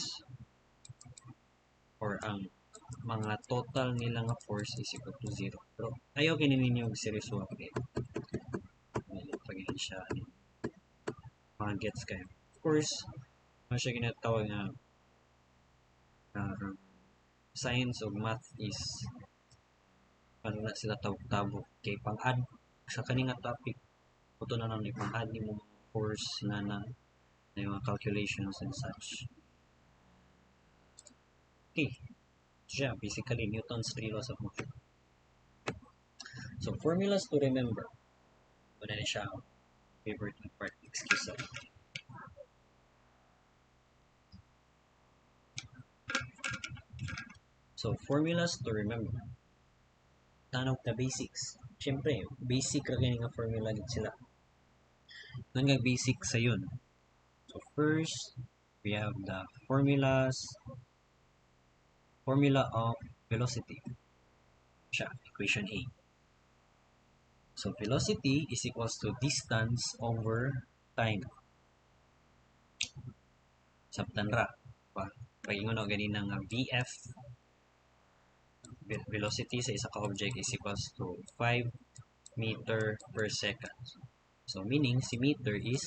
or ang mga total nila nga force is equal to 0. Pero ayaw kini ninyo seryoso ako dito. Pagiging siya mga gets kayo. Of course, ano siya ginatawag na science o math is ano na sila tawag-tabo kay pang-add sa kaning nga topic kuto na lang ni pang-add nimo mga course na yung mga calculations and such. Okay, siya basically Newton's three laws of motion. So formulas to remember. Wala na siya favorite na part. Excuse me. So formulas to remember. Tanong na basics. Siyempre, basic ra gani nga formula gid sila. Nang nga basic sa yun. So first, we have the formula of velocity. Siya, equation A. So velocity is equals to distance over time. Sabtan ra. Pagingon o ganina nga VF velocity sa isa ka object is equals to 5 meter per second. So meaning si meter is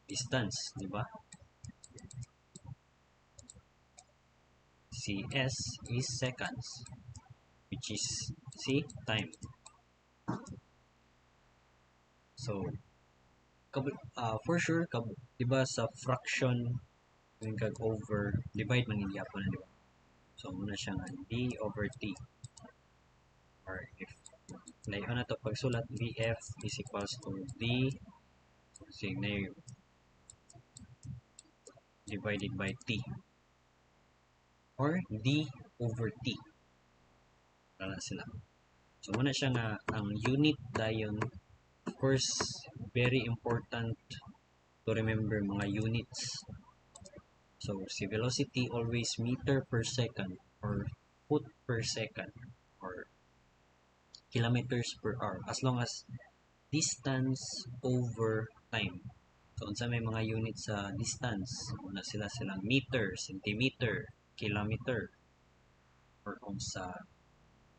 distance, di ba? Si S is seconds, which is si time. So for sure di ba sa fraction yung kag over divide man hindi ako na, di ba? So muna siya nga d over t, or if layon na to pagsulat, VF is equals to d divided by t, or d over t. Wala sila. So muna siya nga ang unit dayon. Of course, very important to remember mga units. So si velocity always meter per second or foot per second or kilometers per hour, as long as distance over time. So unsa may mga unit sa distance, una silang meter, centimeter, kilometer, or kung sa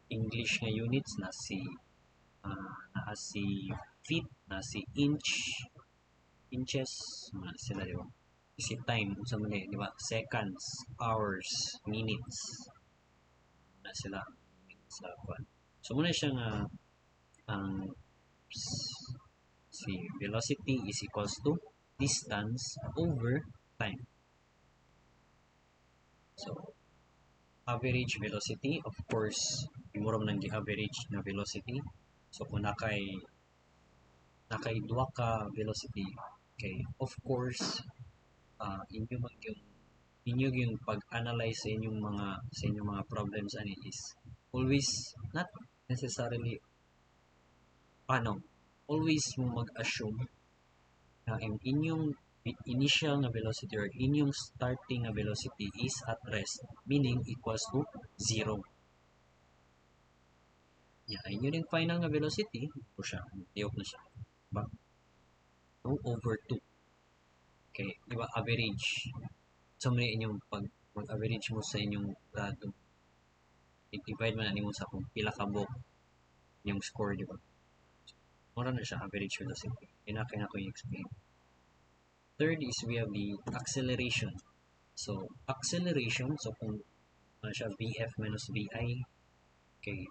English nga units na si feet, na si inches, mga sila, di ba? Si time, unsa man di ba? Seconds, hours, minutes, na sila sa kwan. So muna siya nga ang si velocity is equals to distance over time. So average velocity, of course, imuro man ang average na velocity. So kung nakay duha ka velocity, okay, of course, inyo yung pag-analyze sa inyong mga problems ani is always not necessarily always mo mag-assume na ang inyong initial na velocity or inyong starting na velocity is at rest, meaning equals to 0. Inyo yung final na velocity, ito siya, tiyok na siya. Diba? 2 over 2. Okay, di ba average? So muna inyong pag mag-average mo sa inyong grado, i-divide man mo sa kung pila ka book yung score, di ba? Mura na siya average velocity. Kaya ko i-explain. Third is we have the acceleration. So acceleration, so kung siya VF minus VI, okay,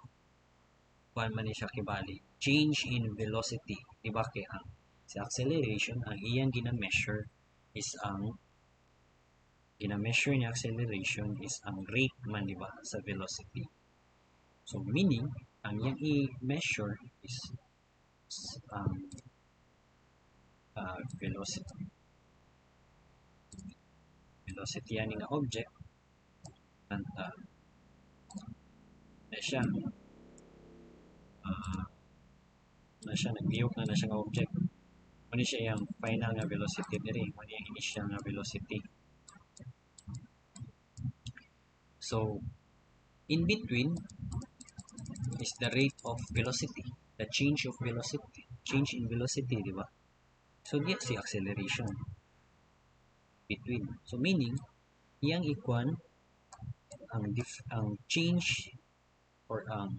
kuan man siya kibali change in velocity, di ba? Kaya ang sa acceleration, ang iyang gina-measure ni acceleration is ang rate man, di ba, sa velocity. So meaning ang iyang i-measure is velocity ani nga object na siya nagbiyok na siya nga object. Muna siya yung final nga velocity diri, muna yung initial nga velocity. So in between is the rate of velocity, the change of velocity, change in velocity, di ba? So di si acceleration between. So meaning iyang ikuan ang change or ang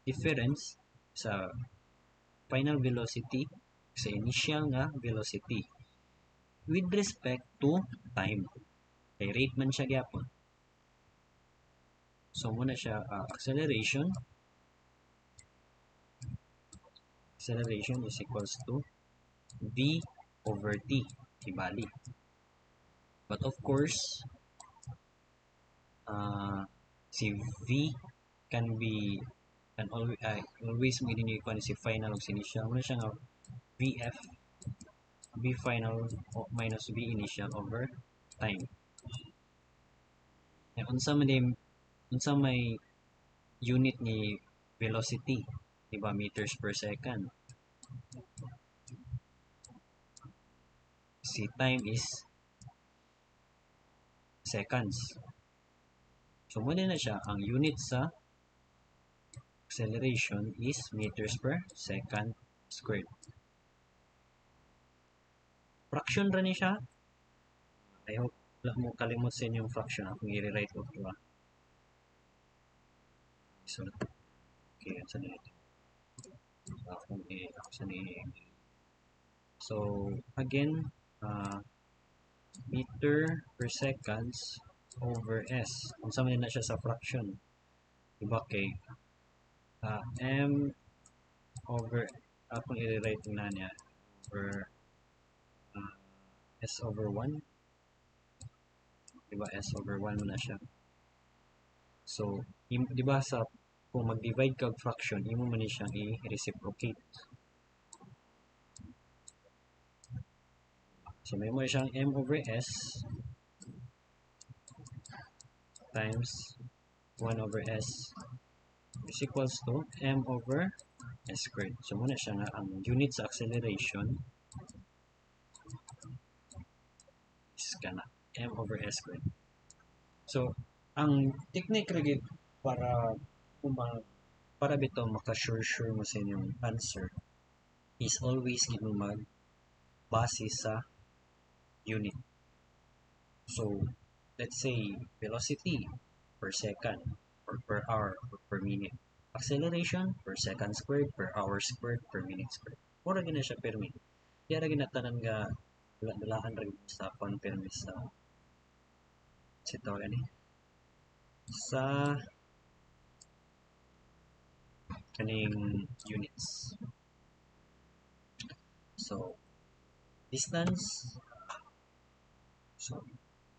difference sa final velocity sa initial nga velocity with respect to time. Kay rate man siya gyapon. So muna siya acceleration. Acceleration is equals to v over t, ibali. But of course, si v can be always mo din yung si final o si initial. Muna siya nga vf v final minus v initial over time. Unsa may unit ni velocity, diba, meters per second. Si time is seconds. So muna na siya, ang unit sa acceleration is meters per second squared. Fraction ra ni siya. I hope wala mo kalimot sa inyong fraction. Akong i-rewrite ko ito. So, okay, sa nito. So, again, meter per seconds over s. Kung saan na siya sa fraction. Diba kay m over, akong i-rewrite na niya, over s over 1. Diba s over 1 na siya. So, diba sa kung mag-divide kag fraction, imo man ni siyang i-reciprocate. So, may mo siyang m over s times 1 over s is equals to m over s squared. So, muna siya nga ang unit sa acceleration is kana m over s squared. So, ang technique rin para bito maka-sure mo sa inyong answer is always give mo base sa unit. So, let's say velocity per second or per hour or per minute. Acceleration per second squared, per hour squared, per minute squared. Mura gina siya per minute. Kaya ra ginatanan nga dalaan ra sa per sa gani sa kaning units. So, distance. So,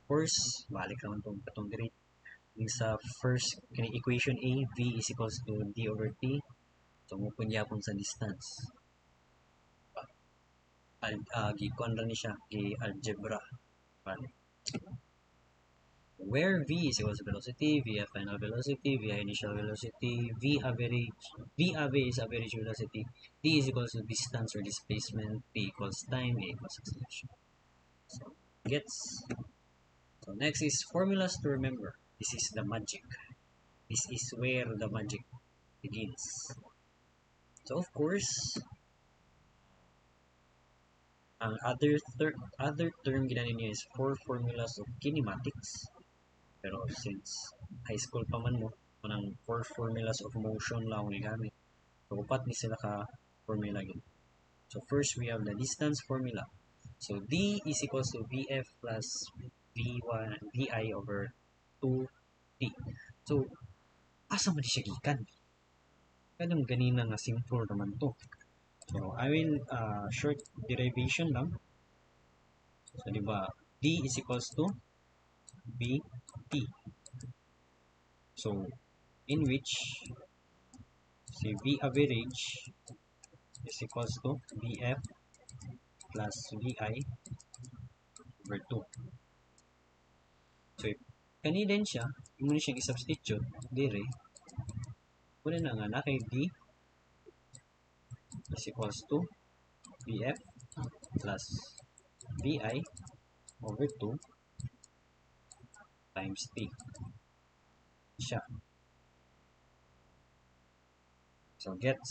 course, balik naman itong diri. Sa first kaning equation A, V is equals to D over T. So, mupunyapon sa distance. Gikuan ra ni siya, gi-algebra. Balik. Where V is equals to velocity, VF final velocity, VI initial velocity, VAV is average velocity, D is equals to distance or displacement, T equals time, A equals acceleration. So, gets. So, next is formulas to remember. This is the magic. This is where the magic begins. So, of course, ang other term ginani niya is 4 formulas of kinematics. Pero since high school pa man mo, unang 4 formulas of motion lang ang gamit. So, upat ni sila ka formula gin. So, first we have the distance formula. So, D is equals to VF plus VI over 2T. So, asa man siya gikan? Kanang ganina nga simple naman to. So, I will short derivation lang. So, di ba, D is equals to VT. So, in which si V average is equals to VF plus VI over 2. So, kani din siya, mo ni siyang i-substitute dire. Kuna na nga na kay D is equals to VF plus VI over 2 times T. Siya. So, gets.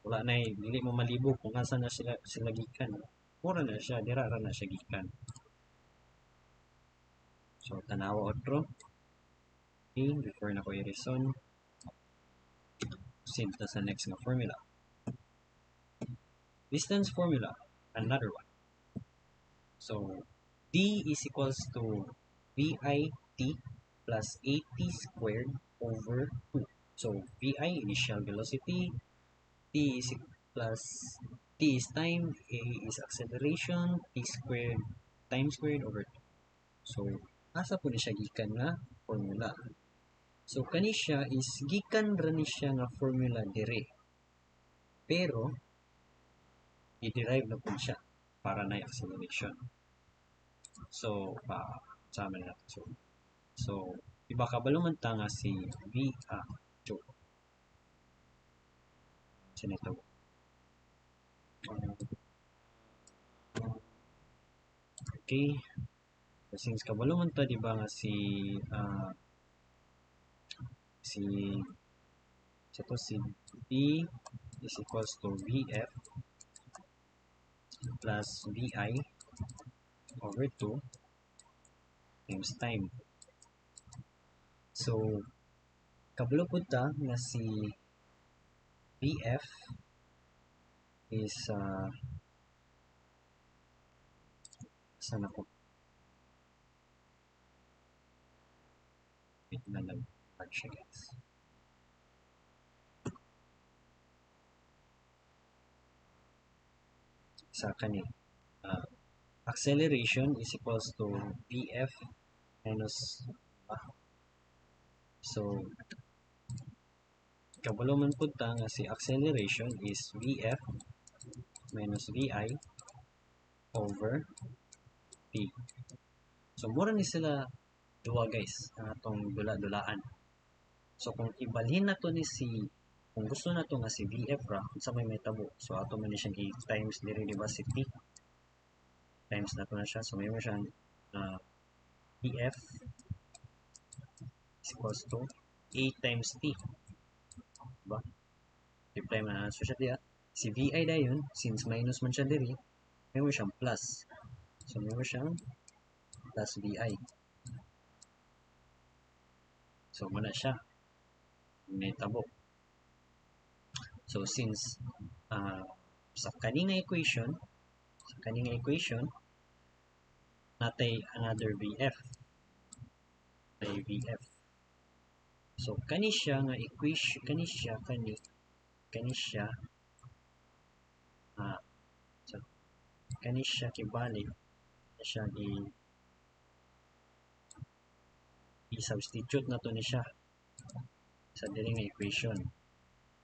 Wala na dili mo malibog kung asa na sila gikan. Mura na siya, dira ra na siya gikan. So, tanawa otro. Okay, before na ko i-reason. Proceed na sa next na formula. Distance formula, another one. So, D is equals to VIT plus AT squared over 2. So VI, initial velocity, T is plus T is time, A is acceleration, T squared, time squared over 2. So, asa po ni siya gikan nga formula. So, kani siya is gikan ra ni siya nga formula dire. Pero, i-derive na po siya para na acceleration. So, sama na natin. So, iba kabalo man ta nga si V, sinito. Okay. So, since kabalo man ta, di ba nga si V is equals to VF plus VI over 2 times time. So, kabalo po ta nga si VF is saan ako? Wait na lang. Hard siya guys. Sa kanin. Acceleration is equals to VF minus so kabalo man po ta nga si acceleration is VF minus VI over T. So mura ni sila duwa guys atong dula-dulaan. So kung ibalhin na to ni si kung gusto na to nga si VF ra sa may tabo. So ato man ni siya i-times diri di ba si T times na to na siya. So may mo siyang VF is equals to A times T. Diba? Reply man na siya diya. Si VI dayon, since minus man siya diri, may mo siyang plus. So may mo siyang plus VI. So muna siya. May tabo. So since sa kaning equation, natay another VF. Natay VF. So kani siya nga equation, kani siya kibalik na siya i-substitute na to ni siya sa diri nga equation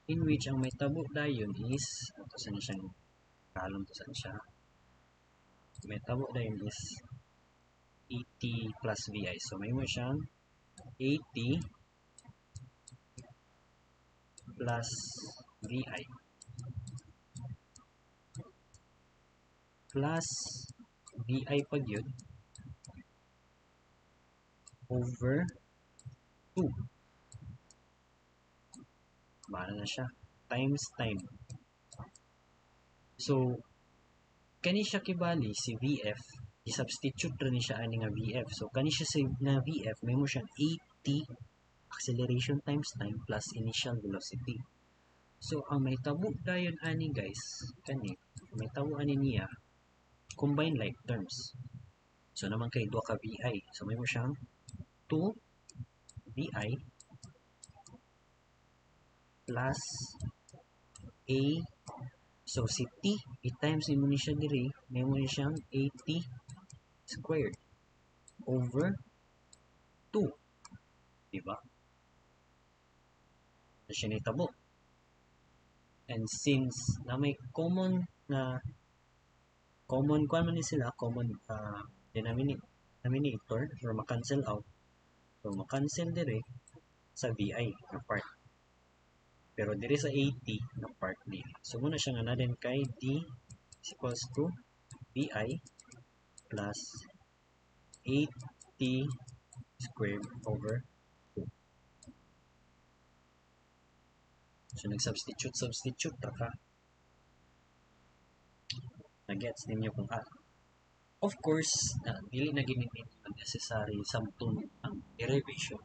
in which ang may tabo dayon is ato sa siyang kalom to sa siya may tabo dayon is AT plus VI. So may mo siyang AT plus VI plus VI pag yun over 2. Bala na siya. Times time. So, kani siya kibali si VF, i-substitute rin siya ani nga VF. So, kani siya si nga VF, may mo siyang AT acceleration times time plus initial velocity. So, ang may tabo dayon ani guys, kani, may tabo ani niya, combine like terms. So, naman kay duha ka VI. So, may mo siyang 2 VI plus A. So, si T, i-times mo ni siya diri, may mo ni siyang AT squared over 2. Diba? Na siya nitabo. And since na may common kwan man ni sila, common denominator or makancel out. So, makancel dire sa VI na part. Pero dire sa AT na part D. So, muna siya nga natin kay D is equals to VI plus 8T squared over 2. So, nag-substitute ka. Nag-gets ninyo kung of course, dili na gini necessary samtong ang derivation.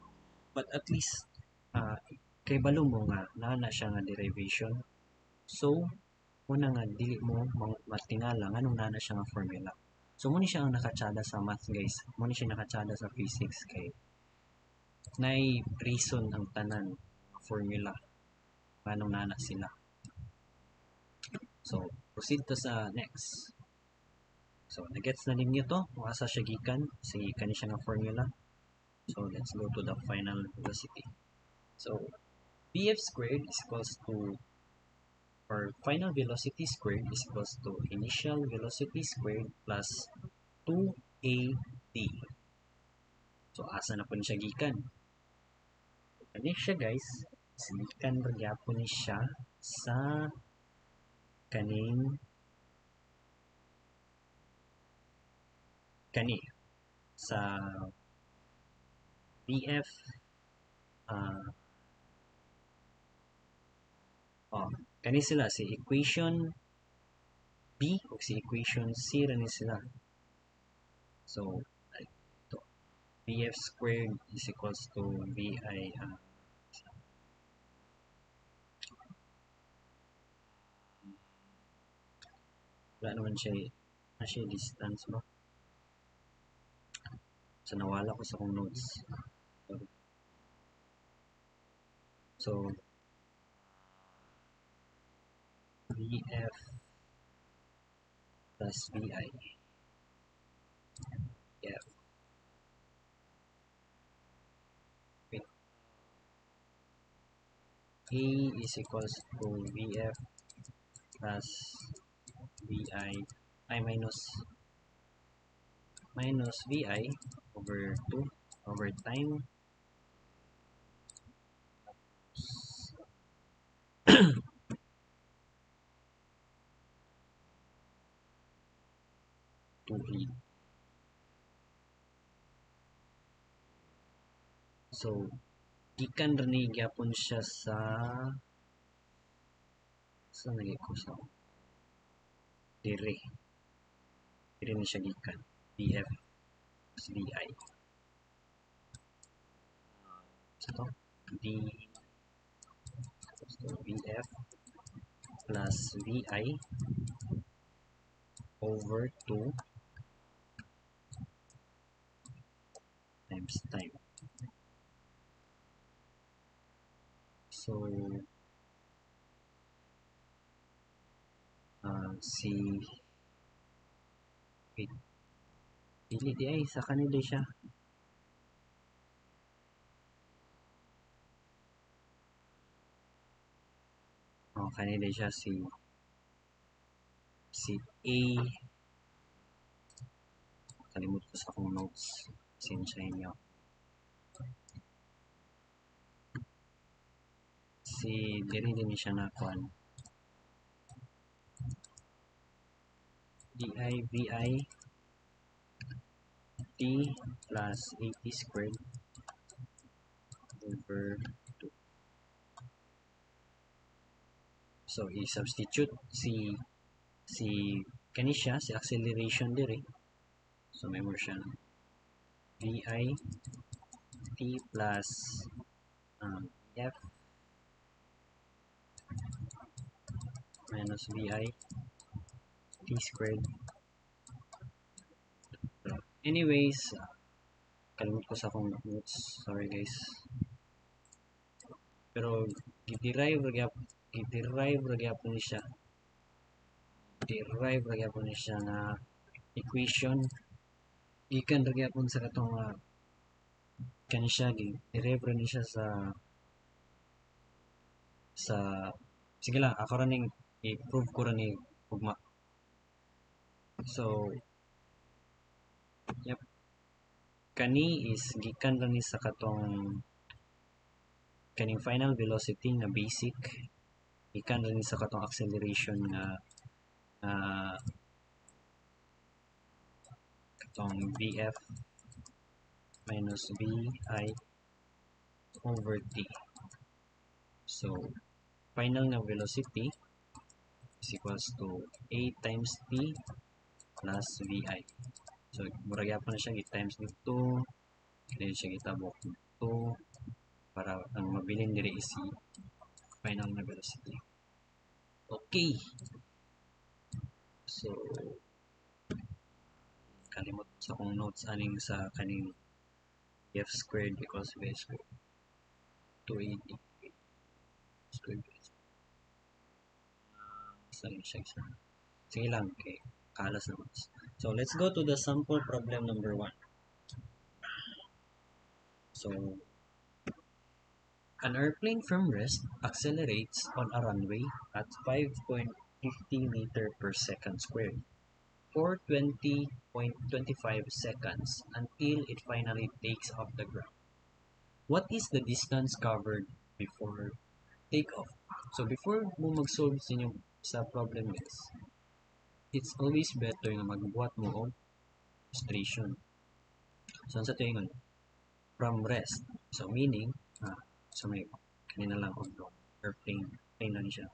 But at least, kay balo mo nga, na siya nga derivation. So, una nga, dili mo matingala nga nung na siya nga formula. So, muna siya ang nakatsada sa math guys. Muna siya nakatsada sa physics kay nay reason ang tanan formula paano nana sila. So proceed to sa next. So nagets na ninyo to kung asa siya gikan si kani siya nga formula. So let's go to the final velocity. So Vf squared is equals to, or final velocity squared is equals to initial velocity squared plus 2at. So asa na po ni siya gikan? Kani siya guys, gikan ra gyapon ni siya sa kaning kani sa Vf kani sila si equation B o si equation C ra ni sila. So ito, Vf squared is equals to Vi wala naman siya distance ba? So nawala ko sa akong notes. So Vf plus Vi. Yeah. Wait. A is equals to Vf plus Vi minus Vi over 2 over time 2A. So gikan ra ni gyapon siya sa lagi ko sa dire ni siya gikan Vf plus Vi. So D equals to Vf plus Vi over 2 times time. So si wait, dili di ay sa kanila siya. Kanila siya si A, kalimut ko sa akong notes, sinsya niyo. Si diri din siya na kuan Vi t plus 80 squared over 2. So i-substitute si kani siya si acceleration dire. So may mo siya Vi t plus F minus Vi t squared. Anyways, kalimut ko sa akong notes. Sorry guys. Pero giderive ra gyapon ni siya. Derive ra gyapon ni siya na equation. Gikan ra gyapon sa katong kani siya derive ra ni siya sa sige lang ako ra ning i-prove ko ra ni ugma. So yep, kani is gikan ra ni sa katong kaning final velocity na basic, gikan ra ni sa katong acceleration nga katong Vf minus Vi over t. So final nga velocity is equals to a times t plus Vi. So mura gyapon na siya gi-times nito, then siya gitabok nito para ang mabilin diri is si final na velocity. Okay. So kalimot sa akong notes aning sa kaning F squared equals V squared. 280 squared. Sige, sige lang, okay. Kalas naman. So, let's go to the sample problem number 1. So, an airplane from rest accelerates on a runway at 5.50 meter per second squared for 20.25 seconds until it finally takes off the ground. What is the distance covered before takeoff? So before mo mag-solve sa problem guys, it's always better na magbuhat mo og illustration. So sa tuingon, from rest. So meaning, so may kanina lang og airplane, plane lang siya.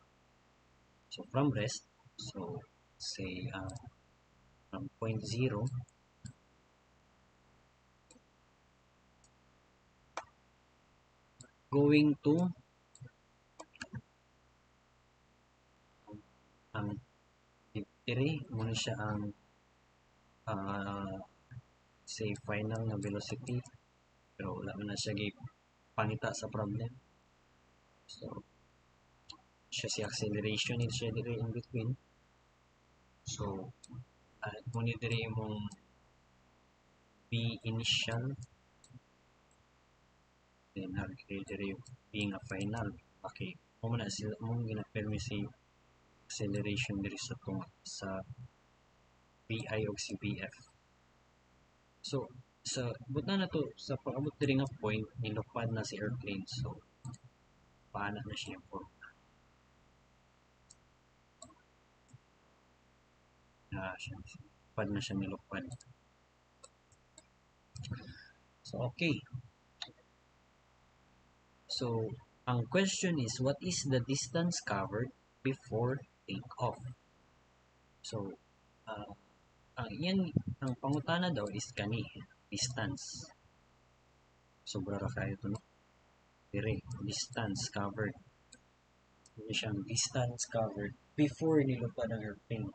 So from rest, so say from point 0 going to ang diri mo siya ang say final na velocity, pero wala man na siya panita sa problem. So siya si acceleration ni siya diri in between. So kung diri imong B initial, then diri being a final, okay, mo na sila mong gina-permi si acceleration diri sa tunga sa VI o si VF. So sa buta na to, sa pag-abot diri nga point nilupad na si airplane. So paana na siya po lupad na siya nilupad. So okay, so ang question is, what is the distance covered before takeoff? So ang pangutana daw is kani distance. Sobra ra kayo to no. Dire distance covered. Ano siyang distance covered before nilupad ang airplane.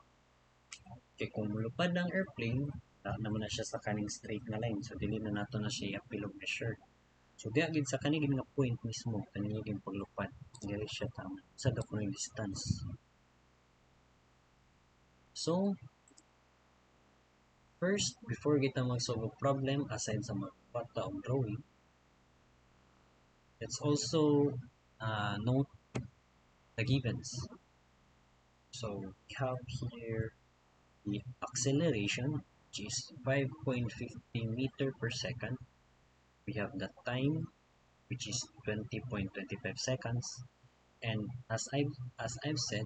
Kaya kung mulupad ang airplane, naman na siya sa kaning straight na line. So dili na nato na siya apilog measure. So diya gid sa kaning nga point mismo kaning gid paglupad. Dili siya tama. Sa daw distance. So first, before kita mag-solve a problem aside sa magpata o drawing, let's also note the givens. So we have here the acceleration, which is 5.50 meter per second. We have the time, which is 20.25 seconds. And as I've said,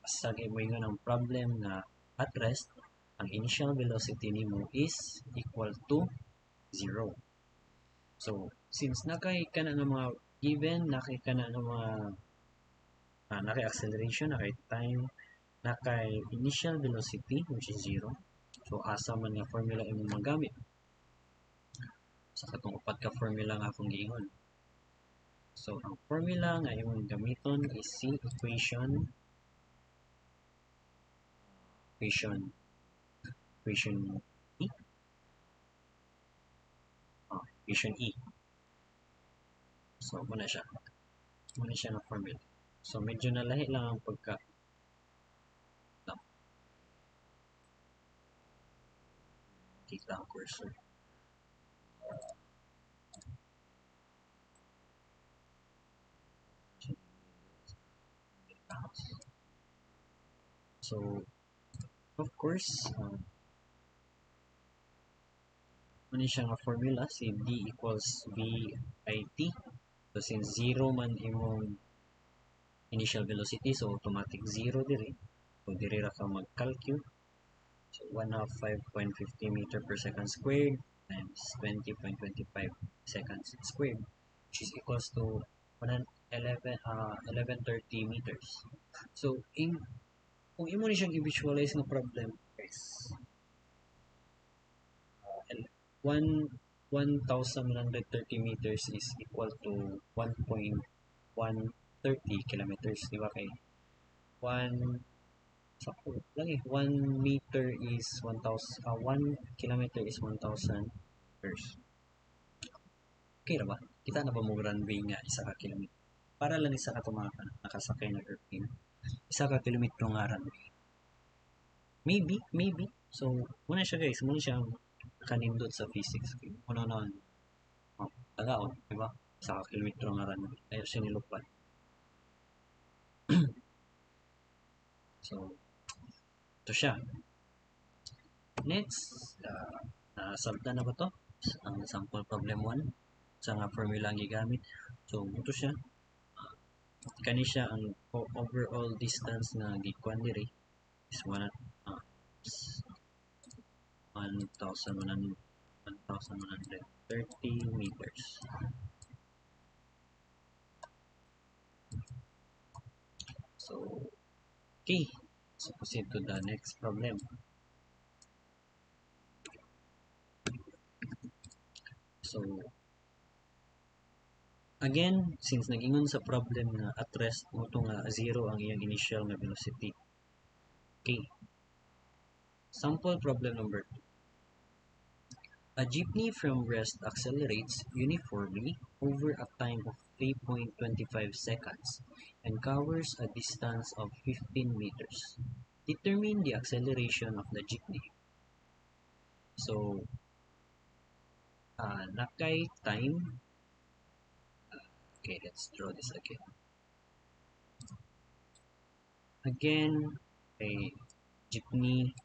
sa gibuingon ng problem na at rest, ang initial velocity nimo is equal to 0. So, since nakay ka na ng mga given, nakay ka na ng mga nakay acceleration, nakay time, nakay initial velocity, which is 0. So, asa man nga formula imong magamit. Sa katong upat ka formula nga akong giingon. So, ang formula nga imong gamiton is si equation E. Equation E. So, muna siya. Muna siya na formula. So, medyo nalahi lang ang pagka kita ang cursor. So, of course, ano siya nga formula, si D equals VIT. So, since 0 man imong initial velocity, so automatic 0 diri. So, diri ra ka mag-calculate. So, 1 half 5.50 meter per second squared times 20.25 seconds squared, which is equals to 1130 meters. So, kung imo ni siyang i-visualize ng problem, guys, 1,130 meters is equal to 1.130 kilometers, di ba kay 1 lang 1 meter is 1,000, 1 kilometer is 1,000 meters. Okay ra ba? Kita na ba mo runway nga isa ka kilometro? Para lang isa ka nakasakay na airplane. Isa ka kilometro nga runway. Maybe. So, muna siya guys, muna siya kanindot sa physics. Muna na, tagaon, di ba? Isa ka kilometro nga runway. Ayaw siya nilupad. So, ito siya. Next, nasalta na ba to? Ang sample problem 1. Sa nga formula ang gigamit. So, ito siya. Kani siya ang overall distance na gikuan diri is 1,130 meters. So, okay. So, proceed to the next problem. So, again, since nag-ingon sa problem nga at rest mo ito nga 0 ang iyang initial nga velocity. Okay. Sample problem number 2. A jeepney from rest accelerates uniformly over a time of 3.25 seconds and covers a distance of 15 meters. Determine the acceleration of the jeepney. So, nakay time. Okay, let's draw this again. Again, a jeepney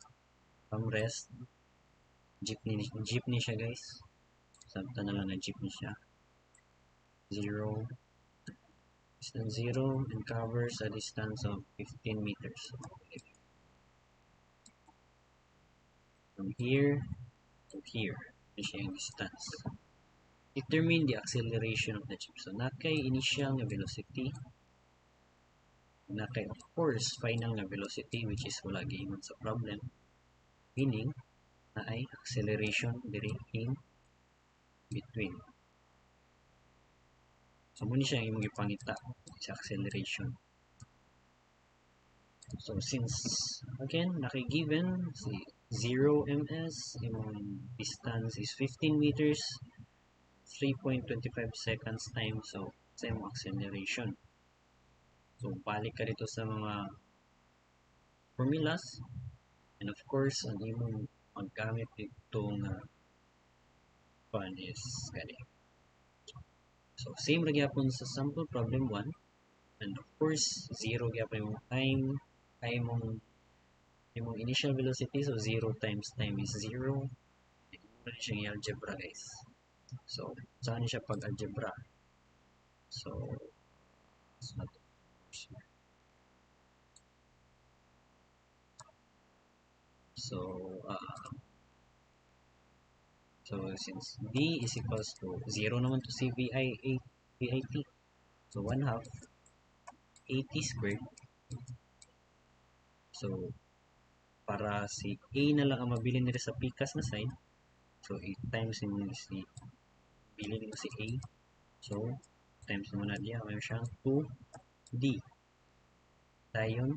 from rest. Jeepney siya guys. Sabta na lang na jeepney siya. 0 distance 0 and covers a distance of 15 meters. Okay. From here to here, this siya yung distance. Determine the acceleration of the jeep. So, nakay initial nga velocity. Nakay, of course, final nga velocity which is wala giingon sa problem. Meaning, na ay acceleration diri in between. So, muna siya yung ipangita sa acceleration. So, since, again, naki-given si 0 ms, yung distance is 15 meters, 3.25 seconds time, so, same acceleration. So, balik ka dito sa mga formulas, and of course, ang imong maggamit itong one is gani. So, same ra gyapon sa sample problem 1, and of course, 0 gyapon yung time, ay mong initial velocity, so 0 times time is 0. Ito siya yung algebra guys. So, saan siya pag-algebra? So, so since B is equals to 0 naman to si VIT. So, 1 half 80 squared. So, para si A na lang ang mabili nila sa pikas na side. So, 8 times yung si bili nila si A. So, times naman na diya. May siyang 2D. Dayon,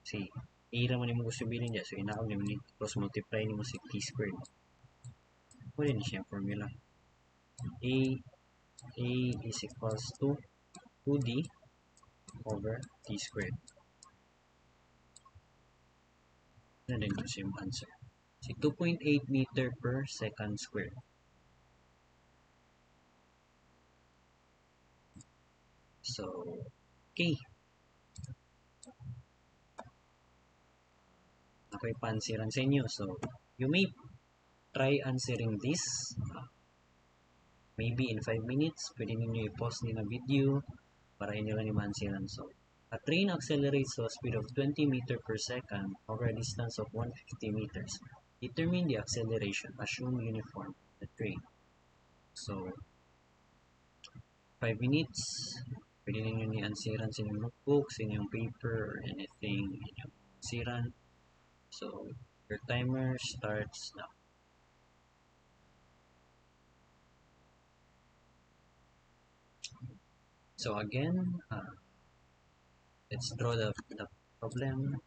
si A naman yung gusto bilhin niya. So, inaog naman ni cross multiply ni mo si T squared. Pwede na siya formula. A is equals to 2D over T squared. Na din kasi yung answer. Si 2.8 meter per second squared. So, okay. Ako'y pansiran sa inyo. So, you may try answering this. Maybe in 5 minutes, pwede ninyo i-pause nyo na video para inyo lang yung mansiran. So, a train accelerates to a speed of 20 meters per second over a distance of 150 meters. Determine the acceleration. Assume uniform the train. So, 5 minutes, pwede ninyo ni-ansiran sa inyong notebook, sa inyong paper, or anything inyong ansiran. So, your timer starts now. So again, let's draw the problem.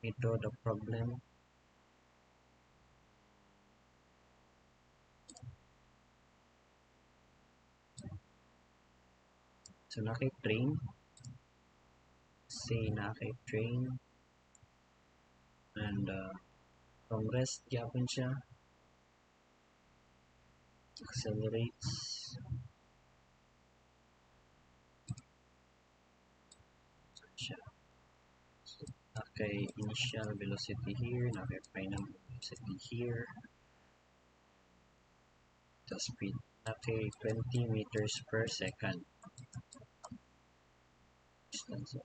me draw the problem. So train, say train, and from rest gyapon siya, accelerates siya. So, initial velocity here, final velocity here, the speed, 20 meters per second. Distance.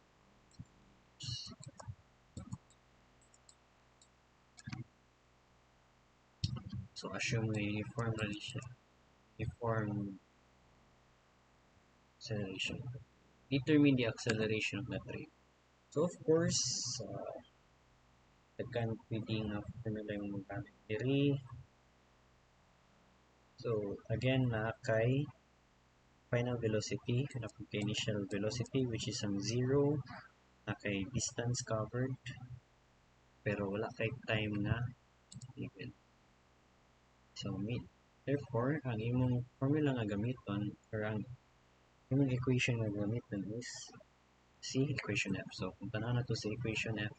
So assume na uniform na siya. Uniform acceleration. Determine the acceleration of the train. So of course, tekan pwede nga formula yung magamit diri. So again, kay final velocity, kay initial velocity which is ang 0, kay distance covered, pero wala kay time na given. So therefore, ang imong formula nga gamiton or ang imong equation nga gamiton is equation F. So kung tanaw na to sa equation F,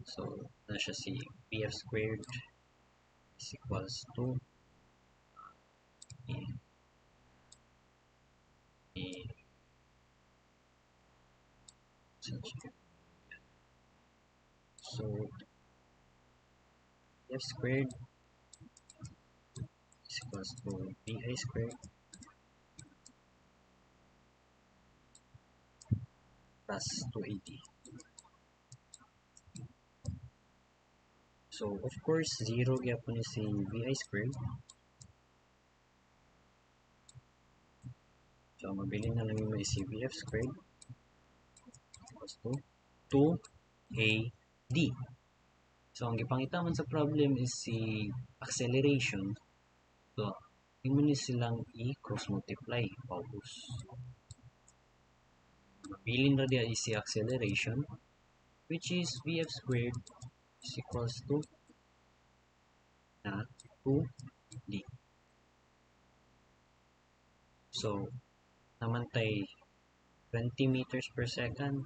so na siya pf squared is equals to so f squared is equals to bi squared plus 280. So of course 0 gyapon ni si vi squared. So mabilin na lang yung may si vf squared equals to 2ad. So ang gipangita man sa problem is si acceleration. So imo ni silang i-cross multiply paubos. Mabilin na dia is si acceleration which is vf squared is equals to 2d. So namantay 20 meters per second,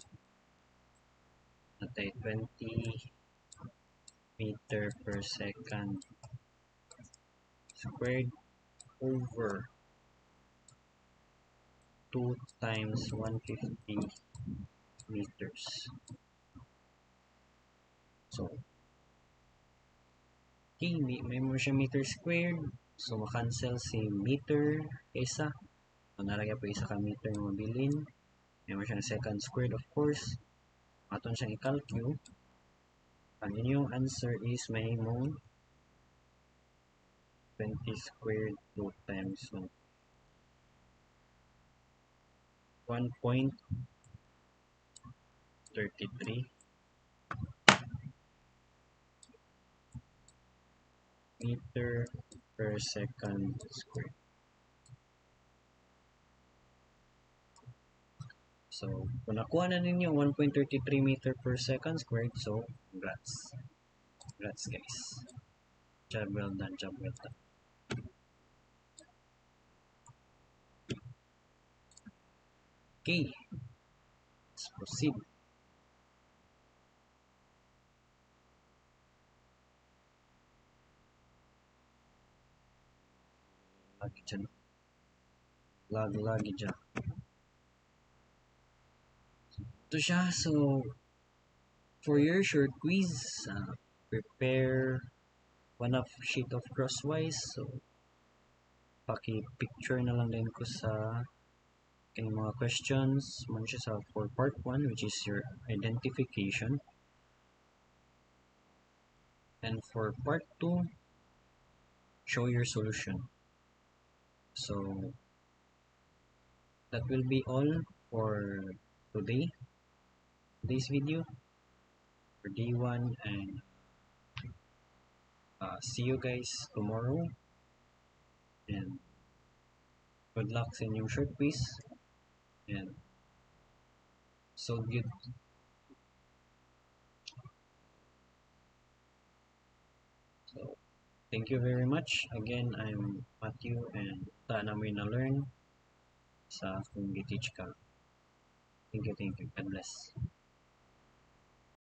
natay 20 meter per second squared over 2 times 150 meters. So okay, may mo siya meter squared, so makancel si meter isa. So naragya po isa ka meter yung mabilin. May mo siya second squared of course. Aton siyang i-calculate. Ang inyong answer is may mong 20 squared 2 times 1.33 meter per second squared. So, kung nakuha na ninyo 1.33 meter per second squared, so congrats. Congrats guys. Job well done, job well done. Okay, let's proceed. Lagi dyan. Lagi dyan. Ito siya. So, for your short quiz, prepare one of sheet of crosswise. So, paki-picture na lang din ko sa kayong mga questions. Man siya sa for part 1, which is your identification. And for part 2, show your solution. So, that will be all for today's video for day 1, and see you guys tomorrow, and good luck sa inyong short quiz, and so good So, thank you very much. Again, I'm Matthew and ta namin na learn sa kung teach ka. Thank you, thank you. God bless.